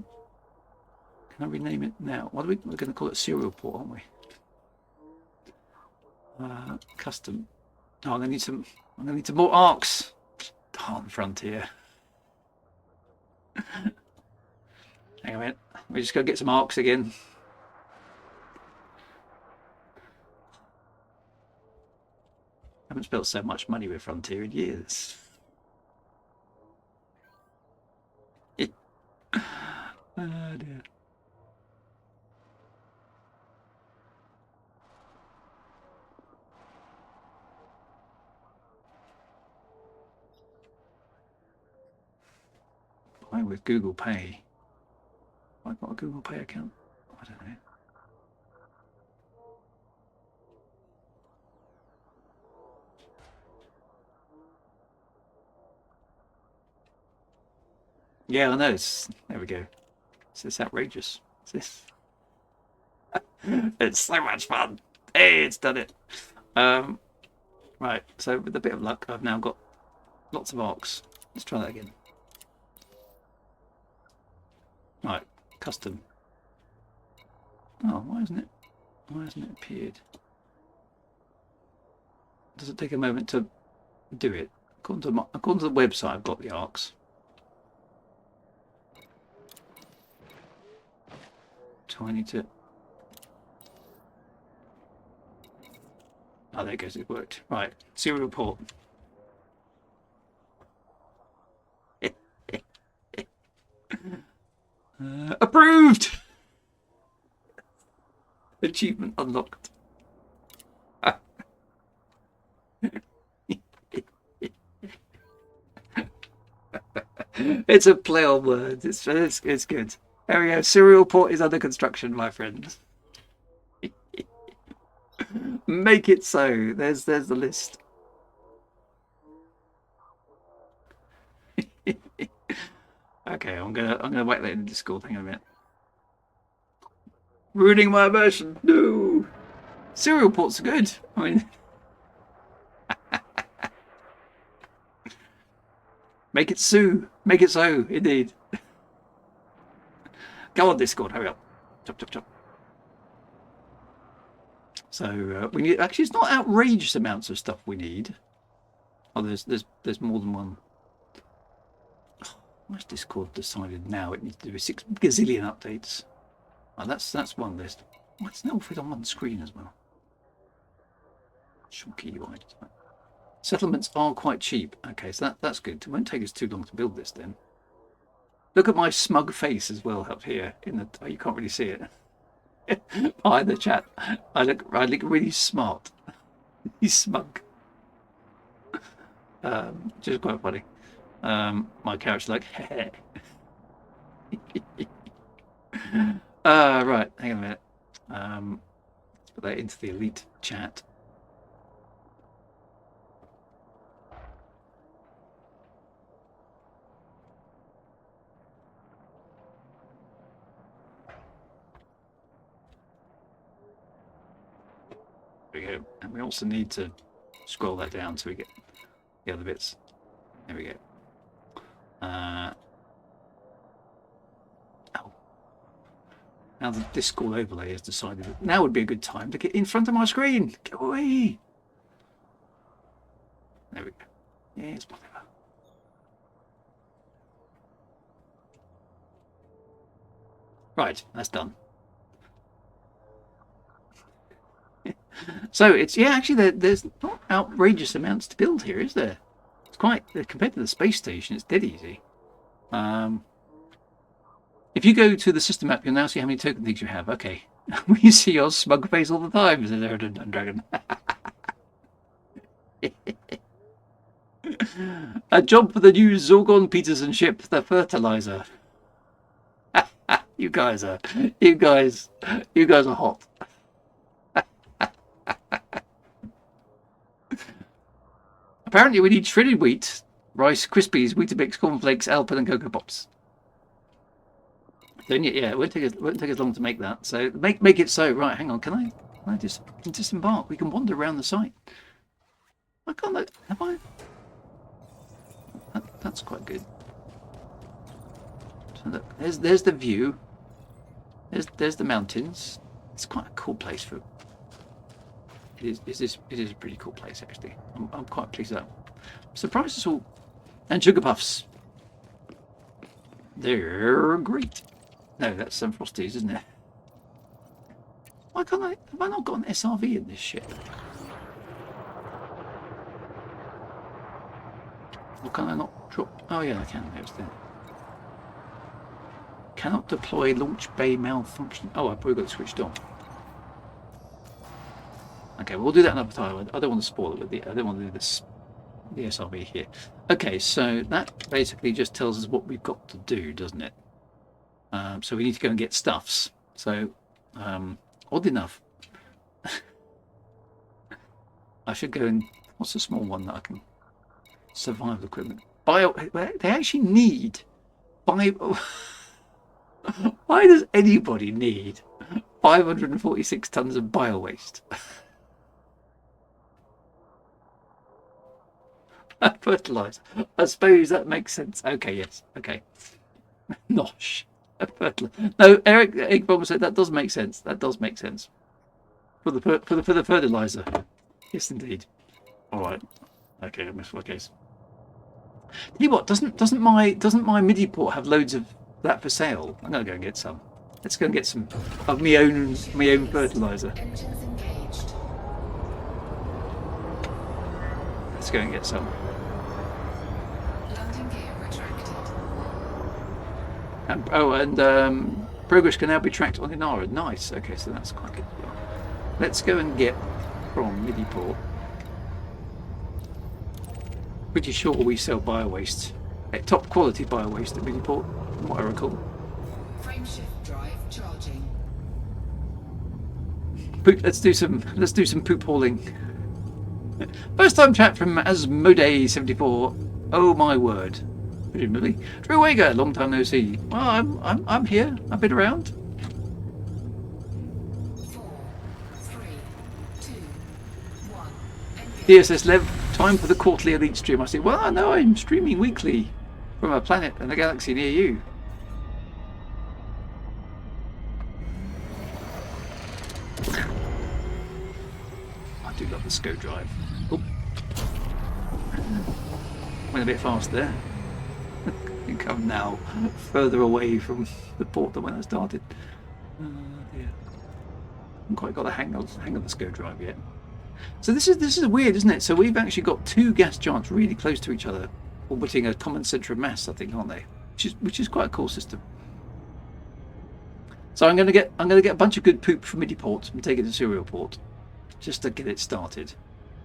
[SPEAKER 2] rename it now? What are we? We're going to call it serial port, aren't we? Custom. Oh, I'm going to need some. I'm going to need some more arcs. Darn Frontier. Hang on a minute. We're just going to get some arcs again. I haven't spent so much money with Frontier in years. Oh dear. Buy with Google Pay. I've got a Google Pay account. I don't know. Yeah, I know. There we go. It's outrageous. It's this. It's so much fun. Hey, it's done it. Right. So with a bit of luck, I've now got lots of arcs. Let's try that again. Right. Custom. Oh, why hasn't it appeared? Does it take a moment to do it? According to the website, I've got the arcs. So I need to. Oh, there it goes. It worked. Right. Serial port. Approved. Achievement unlocked. It's a play on words. It's good. There we go. Serial port is under construction, my friends. Make it so. There's the list. Okay, I'm gonna wait that in Discord. Hang on a minute. Ruining my immersion. No. Serial ports are good. I mean, make it so. Make it so. Indeed. Go on Discord. Hurry up. Chop chop chop. So we need. Actually, it's not outrageous amounts of stuff we need. Oh, there's more than one. Why's Discord decided now it needs to do 6 gazillion updates? Oh, that's one list. Why doesn't it all fit on one screen as well? Short UI. Settlements are quite cheap. Okay, so that's good. It won't take us too long to build this then. Look at my smug face as well up here. Oh, you can't really see it. Behind the chat, I look really smart. He's smug. Which is quite funny. My character's like, heh. Right, hang on a minute. Let's put that into the elite chat. There we go. And we also need to scroll that down so we get the other bits. There we go. Oh. Now the Discord overlay has decided that now would be a good time to get in front of my screen. Go away. There we go. Yes, whatever. Right, that's done. So it's actually there's not outrageous amounts to build here, is there? It's quite compared to the space station. It's dead easy. If you go to the system map, you'll now see how many token things you have. Okay, we see your smug face all the time, says Eridan Dragon. A job for the new Zorgon Peterson ship, the fertilizer. You guys are hot. Apparently we need shredded wheat, rice, Krispies, Weetabix, cornflakes, Alpen and Cocoa Pops. Then yeah, it won't take us long to make that. So make it so. Right, hang on, can I just disembark? We can wander around the site. I can't have I? That's quite good. So look, there's the view. There's the mountains. It's quite a cool place for. It is a pretty cool place actually. I'm quite pleased with that. I'm surprised it's all. And sugar puffs. They're great. No, that's some Frosties, isn't it? Why can't I? Have I not got an SRV in this shit? Or can I not drop? Oh yeah, I can. There's there. Cannot deploy launch bay malfunction. Oh, I've probably got it switched on. Okay, we'll do that another time. I don't want to spoil it with the. I don't want to do this. The SRV here. Okay, so that basically just tells us what we've got to do, doesn't it? So we need to go and get stuffs. So, odd enough, I should go and. What's the small one that I can survive equipment? They actually need. Why does anybody need 546 tons of bio waste? Fertilizer. I suppose that makes sense. Okay, yes. Okay. Nosh. Fertilizer. No, Eric Eggbomb said that does make sense. That does make sense. For the fertilizer. Yes, indeed. All right. Okay, I missed my case. Tell you what, doesn't my MIDI port have loads of that for sale? I'm gonna go and get some. Let's go and get some of my own fertilizer.
[SPEAKER 3] Engines engaged.
[SPEAKER 2] Let's go and get some.
[SPEAKER 3] Landing gear retracted.
[SPEAKER 2] And progress can now be tracked on Inara. Nice. Okay, so that's quite good. Let's go and get from MIDI port. Pretty sure we sell bio waste, top quality bio waste at MIDI port, from what I recall.
[SPEAKER 3] Frameshift drive charging.
[SPEAKER 2] Poop, let's do some poop hauling. First time chat from Asmodee74. Oh my word. Presumably. Drew Wagar, long time no see. Well, I'm here. I've been around.
[SPEAKER 3] 4, 3, 2, 1.
[SPEAKER 2] DSS Lev, time for the quarterly elite stream. I say, well, no, I'm streaming weekly from a planet and a galaxy near you. I do love the scope drive. Oh. Went a bit fast there. I think I'm now further away from the port than when I started. Oh dear. I haven't quite got the hang of the scope drive yet. So this is weird, isn't it? So we've actually got two gas giants really close to each other, orbiting a common centre of mass, I think, aren't they? Which is quite a cool system. So I'm going to get a bunch of good poop from MIDI port and take it to serial port, just to get it started,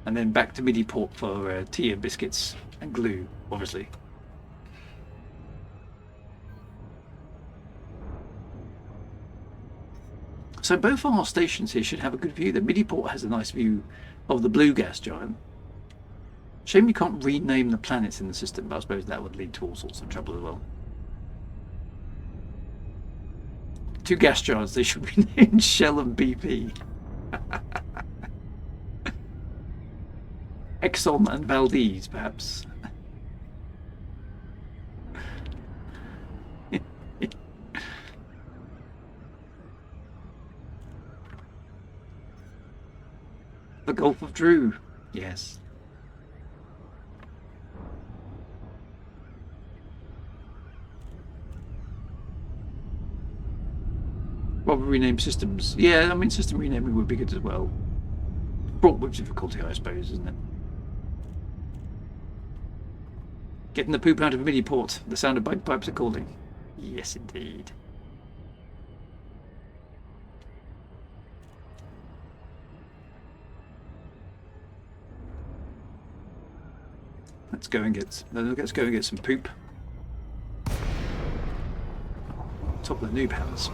[SPEAKER 2] and then back to MIDI port for tea and biscuits and glue, obviously. So both our stations here should have a good view. The MIDI port has a nice view of the blue gas giant. Shame you can't rename the planets in the system, but I suppose that would lead to all sorts of trouble as well. Two gas giants, they should be named Shell and BP. Exxon and Valdez, perhaps. The Gulf of Drew, yes. Probably rename systems. Yeah, I mean, system renaming would be good as well. Fraught with difficulty, I suppose, isn't it? Getting the poop out of a MIDI port. The sound of bagpipes are calling. Yes, indeed. Let's go and get some poop. Top of the noob hands.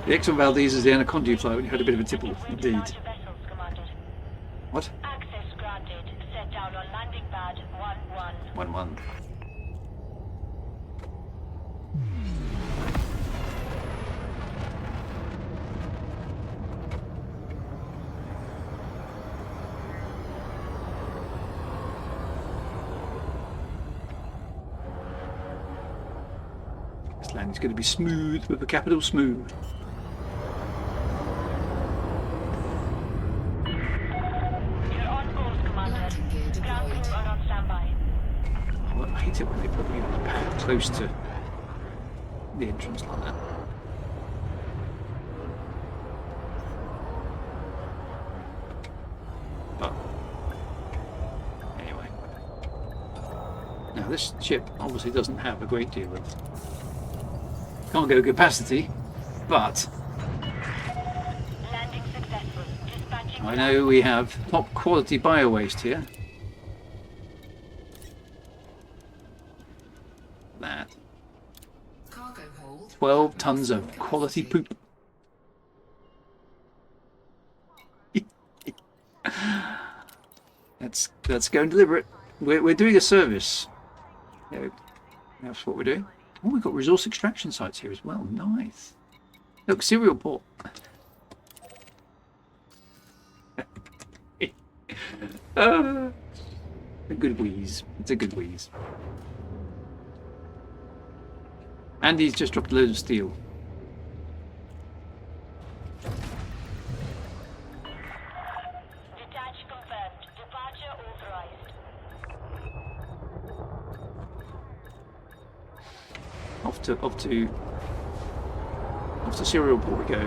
[SPEAKER 2] The Exxon Valdez is the Anaconda you fly when you had a bit of a tipple, indeed. What?
[SPEAKER 5] Access granted. Set down on landing pad 1-1.
[SPEAKER 2] 1-1. this landing's going to be smooth with a capital smooth.
[SPEAKER 5] You're on course, Commander.
[SPEAKER 3] Landing gear
[SPEAKER 5] Ground
[SPEAKER 3] deployed.
[SPEAKER 5] crew are on standby.
[SPEAKER 2] Oh, I hate it when they put me close to the entrance like that. But anyway, now this ship obviously doesn't have a great deal of cargo capacity, but
[SPEAKER 5] Landing successful. Dispatching.
[SPEAKER 2] I know we have top quality bio waste here. That
[SPEAKER 3] Cargo hold.
[SPEAKER 2] 12 tons of quality poop. Let's go and deliver it. We're doing a service. Yeah, that's what we're doing. Oh, we've got resource extraction sites here as well. Nice. Look, cereal port. A good wheeze. It's a good wheeze. Andy's just dropped a load of steel.
[SPEAKER 5] Detach confirmed. Departure authorized.
[SPEAKER 2] Off to cereal port we go.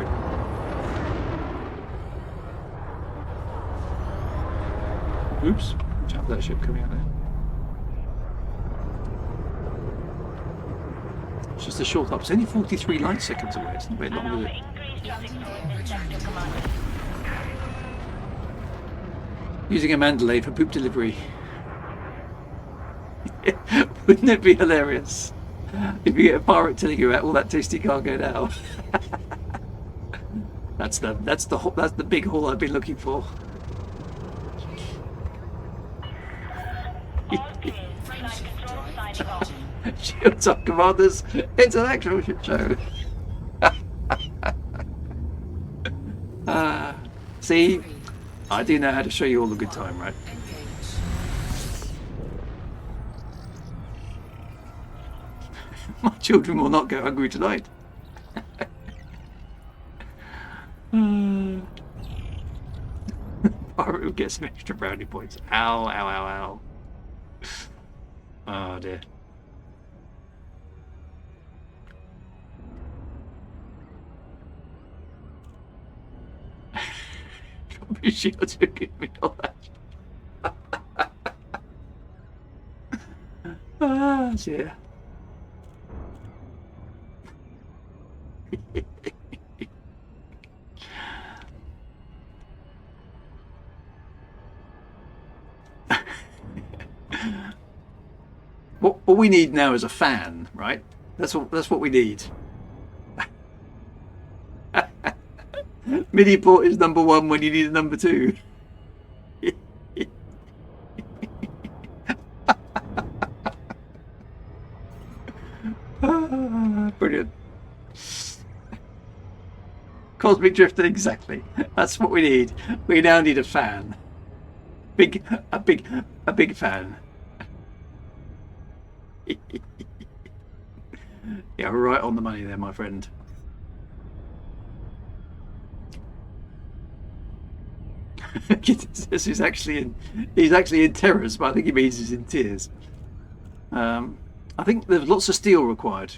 [SPEAKER 2] Oops, watch out for that ship coming out there. It's just a short up. It's only 43 light seconds away. It's not very long, is it?
[SPEAKER 5] Increased traffic flow in this sector, Commander.
[SPEAKER 2] Using a Mandalay for poop delivery. Wouldn't it be hilarious if you get a pirate telling you about all that tasty cargo now? that's the big haul I've been looking for.
[SPEAKER 5] All clear. Flight control signing off.
[SPEAKER 2] Shields up, commanders. It's an actual shit show. See, I do know how to show you all the good time, right?
[SPEAKER 3] Engage.
[SPEAKER 2] My children will not go hungry tonight. Pirate will get some extra brownie points. Ow, ow, ow, ow. Oh dear. Probably shields will give me all that. Ah, dear. What we need now is a fan, right? That's what we need. MIDI port is number one when you need a number two. Brilliant. Cosmic drifter, exactly. That's what we need. We now need a fan. A big fan. Yeah, right on the money there, my friend. He's actually in terrors, but I think he means he's in tears. I think there's lots of steel required.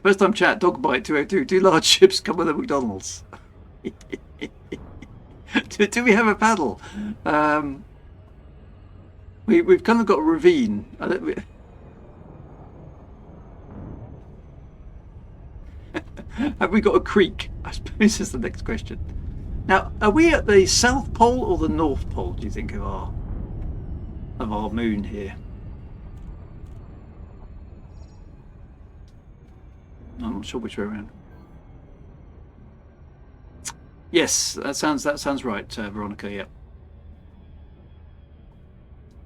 [SPEAKER 2] First time chat, Dogbite 202. Do large ships come with a McDonald's? do we have a paddle? We've kind of got a ravine. Have we got a creek? I suppose is the next question. Now, are we at the South Pole or the North Pole, do you think, of our moon here? I'm not sure which way around. Yes, that sounds right, Veronica, yeah.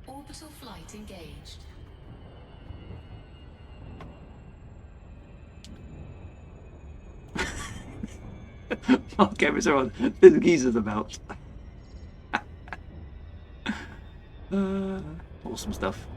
[SPEAKER 3] Orbital flight engaged.
[SPEAKER 2] Mark cameras are on. There's geezers about. Awesome stuff.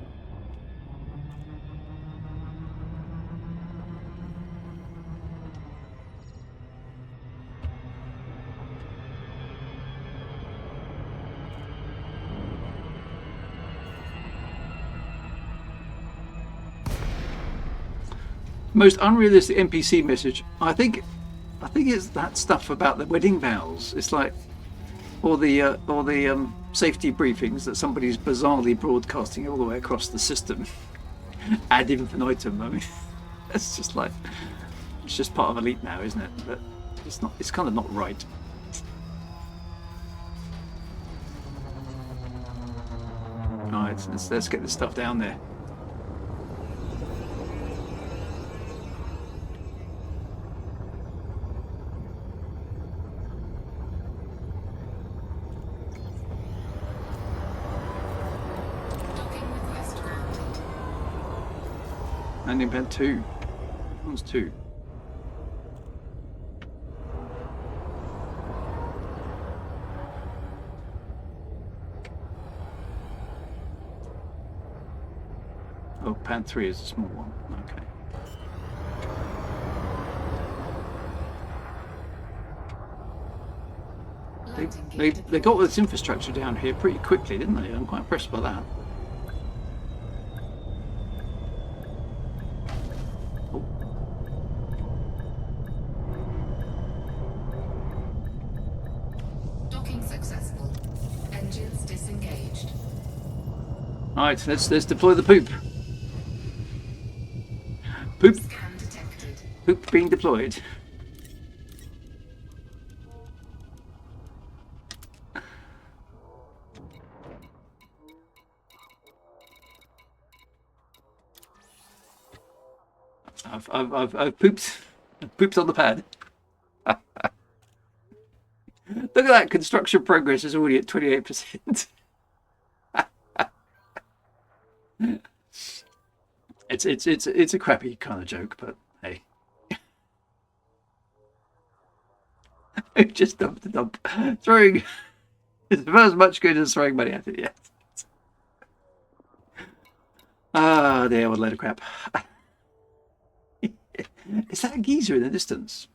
[SPEAKER 2] Most unrealistic NPC message. I think it's that stuff about the wedding vows. It's like, or the safety briefings that somebody's bizarrely broadcasting all the way across the system ad infinitum. I mean, it's just like, it's just part of Elite now, isn't it? But it's not. It's kind of not right. Right, let's get this stuff down there.
[SPEAKER 3] Docking request granted.
[SPEAKER 2] Landing pad 2. One's 2. Oh, pad 3 is a small one. Okay.
[SPEAKER 3] Landing gear
[SPEAKER 2] They got this infrastructure down here pretty quickly, didn't they? I'm quite impressed by that. Oh.
[SPEAKER 3] Docking successful. Engines disengaged.
[SPEAKER 2] Alright, let's deploy the poop. Poop
[SPEAKER 3] Scan detected.
[SPEAKER 2] poop being deployed. I've pooped. I've pooped on the pad. Look at that, construction progress is already at 28%. It's a crappy kind of joke, but hey. Just dump the dump. Throwing it's about as much good as throwing money at it, yes. Ah, dear, what a load of crap. Is that a geezer in the distance?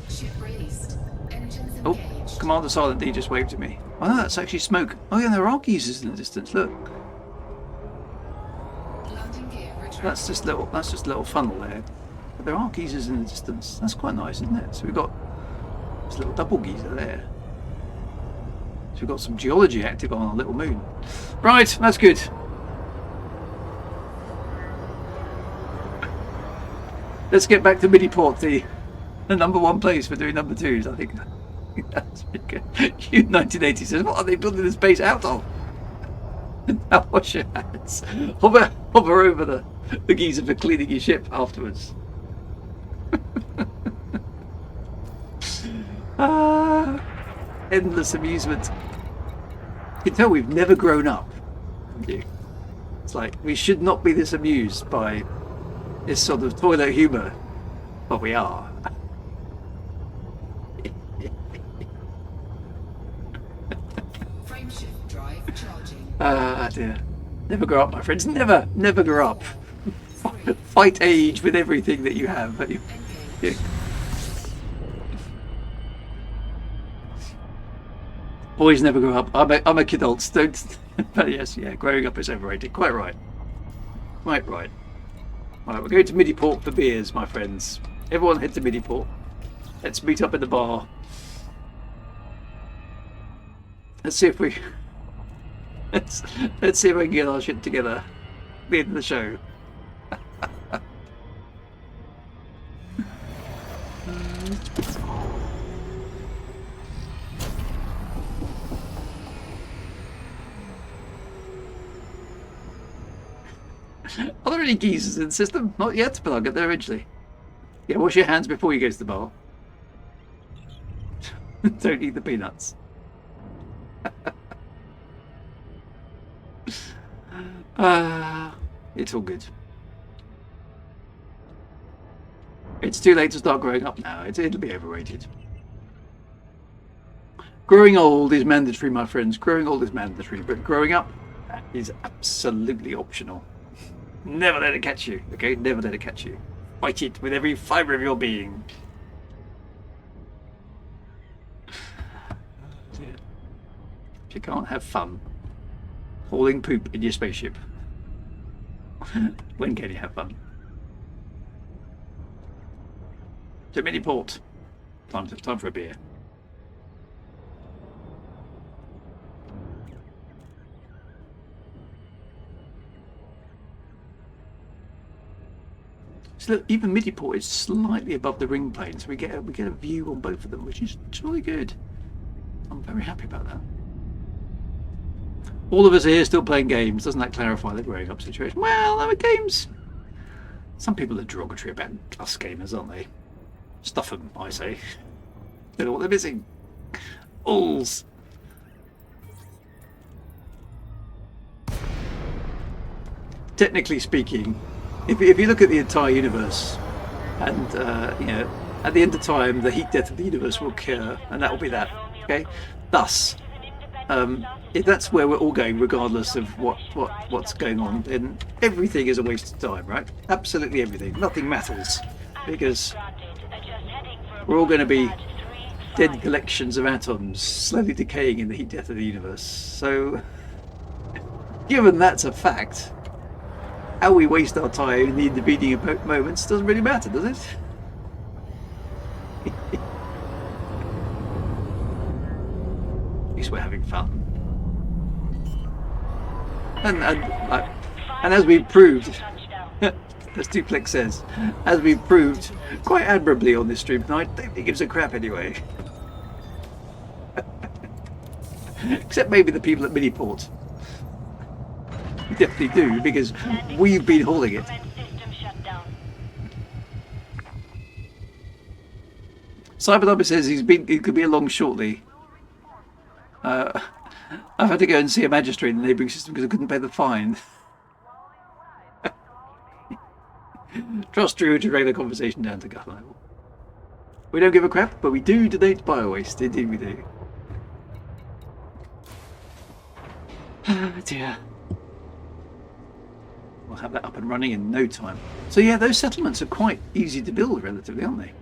[SPEAKER 3] Ship released. Engines
[SPEAKER 2] Oh,
[SPEAKER 3] engaged.
[SPEAKER 2] Commander Silent D just waved at me. Oh no, that's actually smoke. Oh yeah, there are geezers in the distance. Look,
[SPEAKER 3] Landing gear retracted.
[SPEAKER 2] that's just a little funnel there. But there are geezers in the distance. That's quite nice, isn't it? So we've got this little double geyser there. So we've got some geology active on our little moon. Right, that's good. Let's get back to Midiport, the number one place for doing number twos. I think that's pretty good. U1980 says, what are they building this base out of? Now wash your hands. Hover over the geezer for cleaning your ship afterwards. Endless amusement. You can tell we've never grown up. Haven't you? It's like we should not be this amused by this sort of toilet humour, but we are.
[SPEAKER 3] Frameshift drive charging.
[SPEAKER 2] Ah dear. Never grow up, my friends. Never grow up. Fight age with everything that you have. But you,
[SPEAKER 3] Engage.
[SPEAKER 2] boys never grow up. I'm a kidults. Don't. But yes, yeah, growing up is overrated. Quite right. Quite right. Right, we're going to Midiport for beers, my friends. Everyone head to Midiport. Let's meet up in the bar. Let's see if we let's see if we can get our shit together at the end of the show. Are there any geezers in the system? Not yet, but I'll get there eventually. Yeah, wash your hands before you go to the bar. Don't eat the peanuts. It's all good. It's too late to start growing up now. It'll be overrated. Growing old is mandatory, my friends. Growing old is mandatory, but growing up is absolutely optional. Never let it catch you, okay? Never let it catch you. Fight it with every fibre of your being. If you can't have fun hauling poop in your spaceship, When can you have fun? So mini port. Time for a beer. So look, even midi-port is slightly above the ring plane, so we get a view on both of them, which is really good. I'm very happy about that. All of us are here still playing games. Doesn't that clarify the growing up situation? Well, there are games. Some people are derogatory about us gamers, aren't they? Stuff them, I say. Don't know what they're missing. Alls. Technically speaking, if you look at the entire universe, and you know, at the end of time, the heat death of the universe will occur, and that will be that. Okay. Thus, if that's where we're all going, regardless of what's going on, then everything is a waste of time, right? Absolutely everything. Nothing matters, because we're all going to be dead collections of atoms slowly decaying in the heat death of the universe. So, given that's a fact, how we waste our time in the intervening moments doesn't really matter, does it? At least we're having fun. And as we've proved, as Duplex says, as we've proved quite admirably on this stream tonight, nobody gives a crap anyway. Except maybe the people at Miniport. We definitely do, because we've been hauling it. Cyberdubber says he could be along shortly. I've had to go and see a magistrate in the neighbouring system because I couldn't pay the fine. Trust Drew to drag the conversation down to gut level. We don't give a crap, but we do donate bio-waste. Indeed we do. Oh dear. We'll have that up and running in no time. So yeah, those settlements are quite easy to build relatively, aren't they?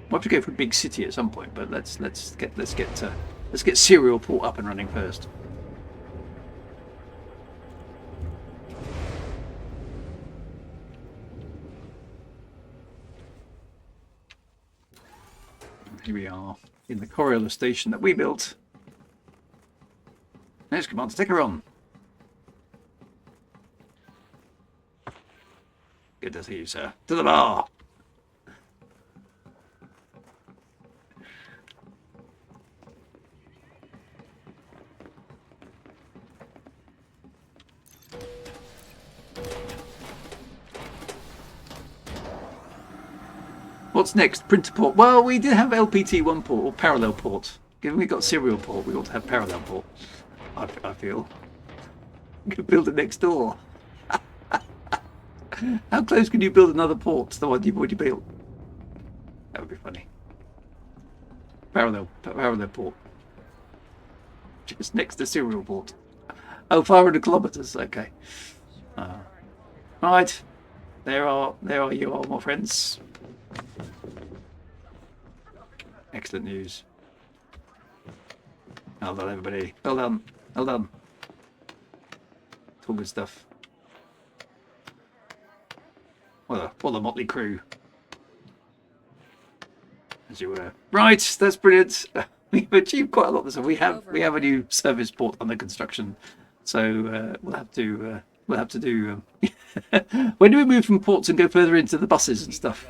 [SPEAKER 2] We'll have to go for a big city at some point, but let's get Serial Port up and running first. Here we are in the Coriolis station that we built. Next command, stick her on. Good to see you, sir. To the bar! What's next? Printer port. Well, we did have LPT1 port, or parallel port. Given we got serial port, we ought to have parallel port. I feel. We could build it next door. How close can you build another port to the one you've already built? That would be funny. Parallel port. Just next to serial port. Oh, 500 kilometers. Okay. Right. There you are, my friends. Excellent news. Well done, everybody. Well done. Well done. It's all good stuff. What a motley crew. As you were. Right, that's brilliant. We've achieved quite a lot this time. We have a new service port under construction. So we'll have to do when do we move from ports and go further into the buses and stuff?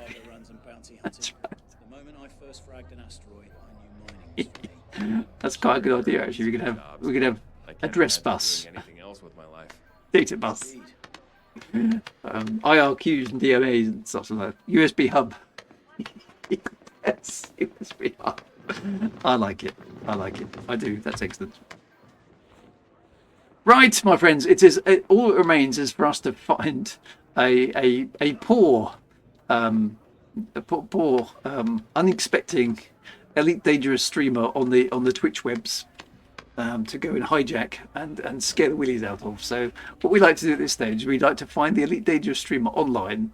[SPEAKER 2] That's right.
[SPEAKER 6] The moment I first fragged an asteroid, I knew mining was
[SPEAKER 2] That's quite a good idea actually. We could have a dress bus. Data bus. IRQs and DMAs and stuff like that. USB hub. Yes, USB hub. I like it. I do. That's excellent. Right, my friends. All it remains is for us to find a poor, unexpected elite dangerous streamer on the Twitch webs. To go and hijack and scare the willies out of. So what we like to do at this stage, we'd like to find the Elite Dangerous streamer online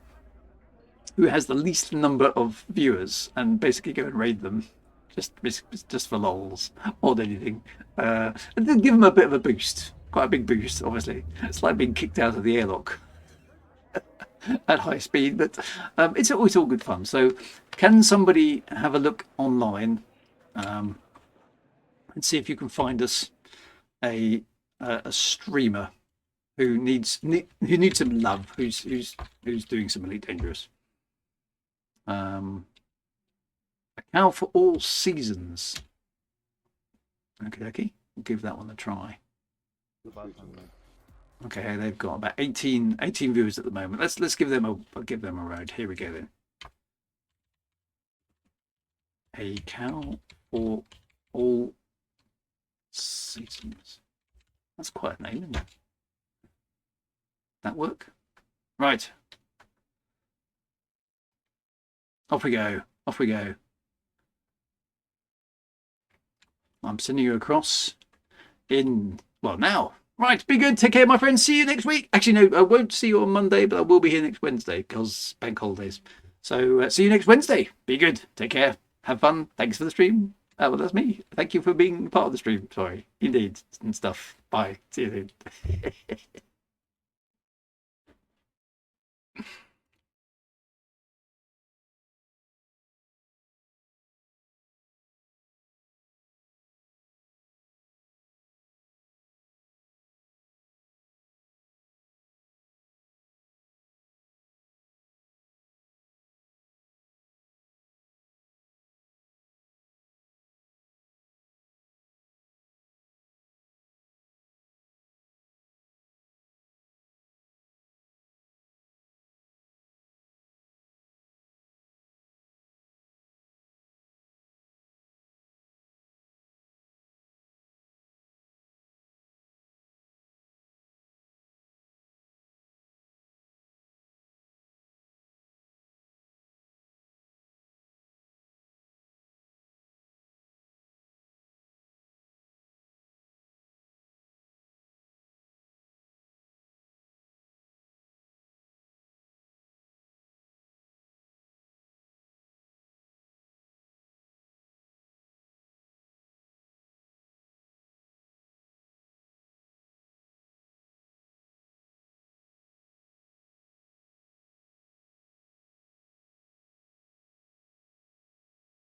[SPEAKER 2] who has the least number of viewers and basically go and raid them just for lols more than anything. And then give them a bit of a boost, quite a big boost, obviously. It's like being kicked out of the airlock. at high speed, but it's always all good fun. So can somebody have a look online and see if you can find us a streamer who needs some love, who's doing some Elite Dangerous. Account for all seasons. Okay, we'll give that one a try. Okay, they've got about 18 viewers at the moment. Let's give them a road. Here we go then. A cow for all seasons. That's quite a name, isn't it? That work? Right. Off we go. Off we go. I'm sending you across in, well, now. Right, be good. Take care, my friends. See you next week. Actually, no, I won't see you on Monday, but I will be here next Wednesday because bank holidays. So see you next Wednesday. Be good. Take care. Have fun. Thanks for the stream. Well, that's me. Thank you for being part of the stream. Sorry. Indeed. And stuff. Bye. See you soon.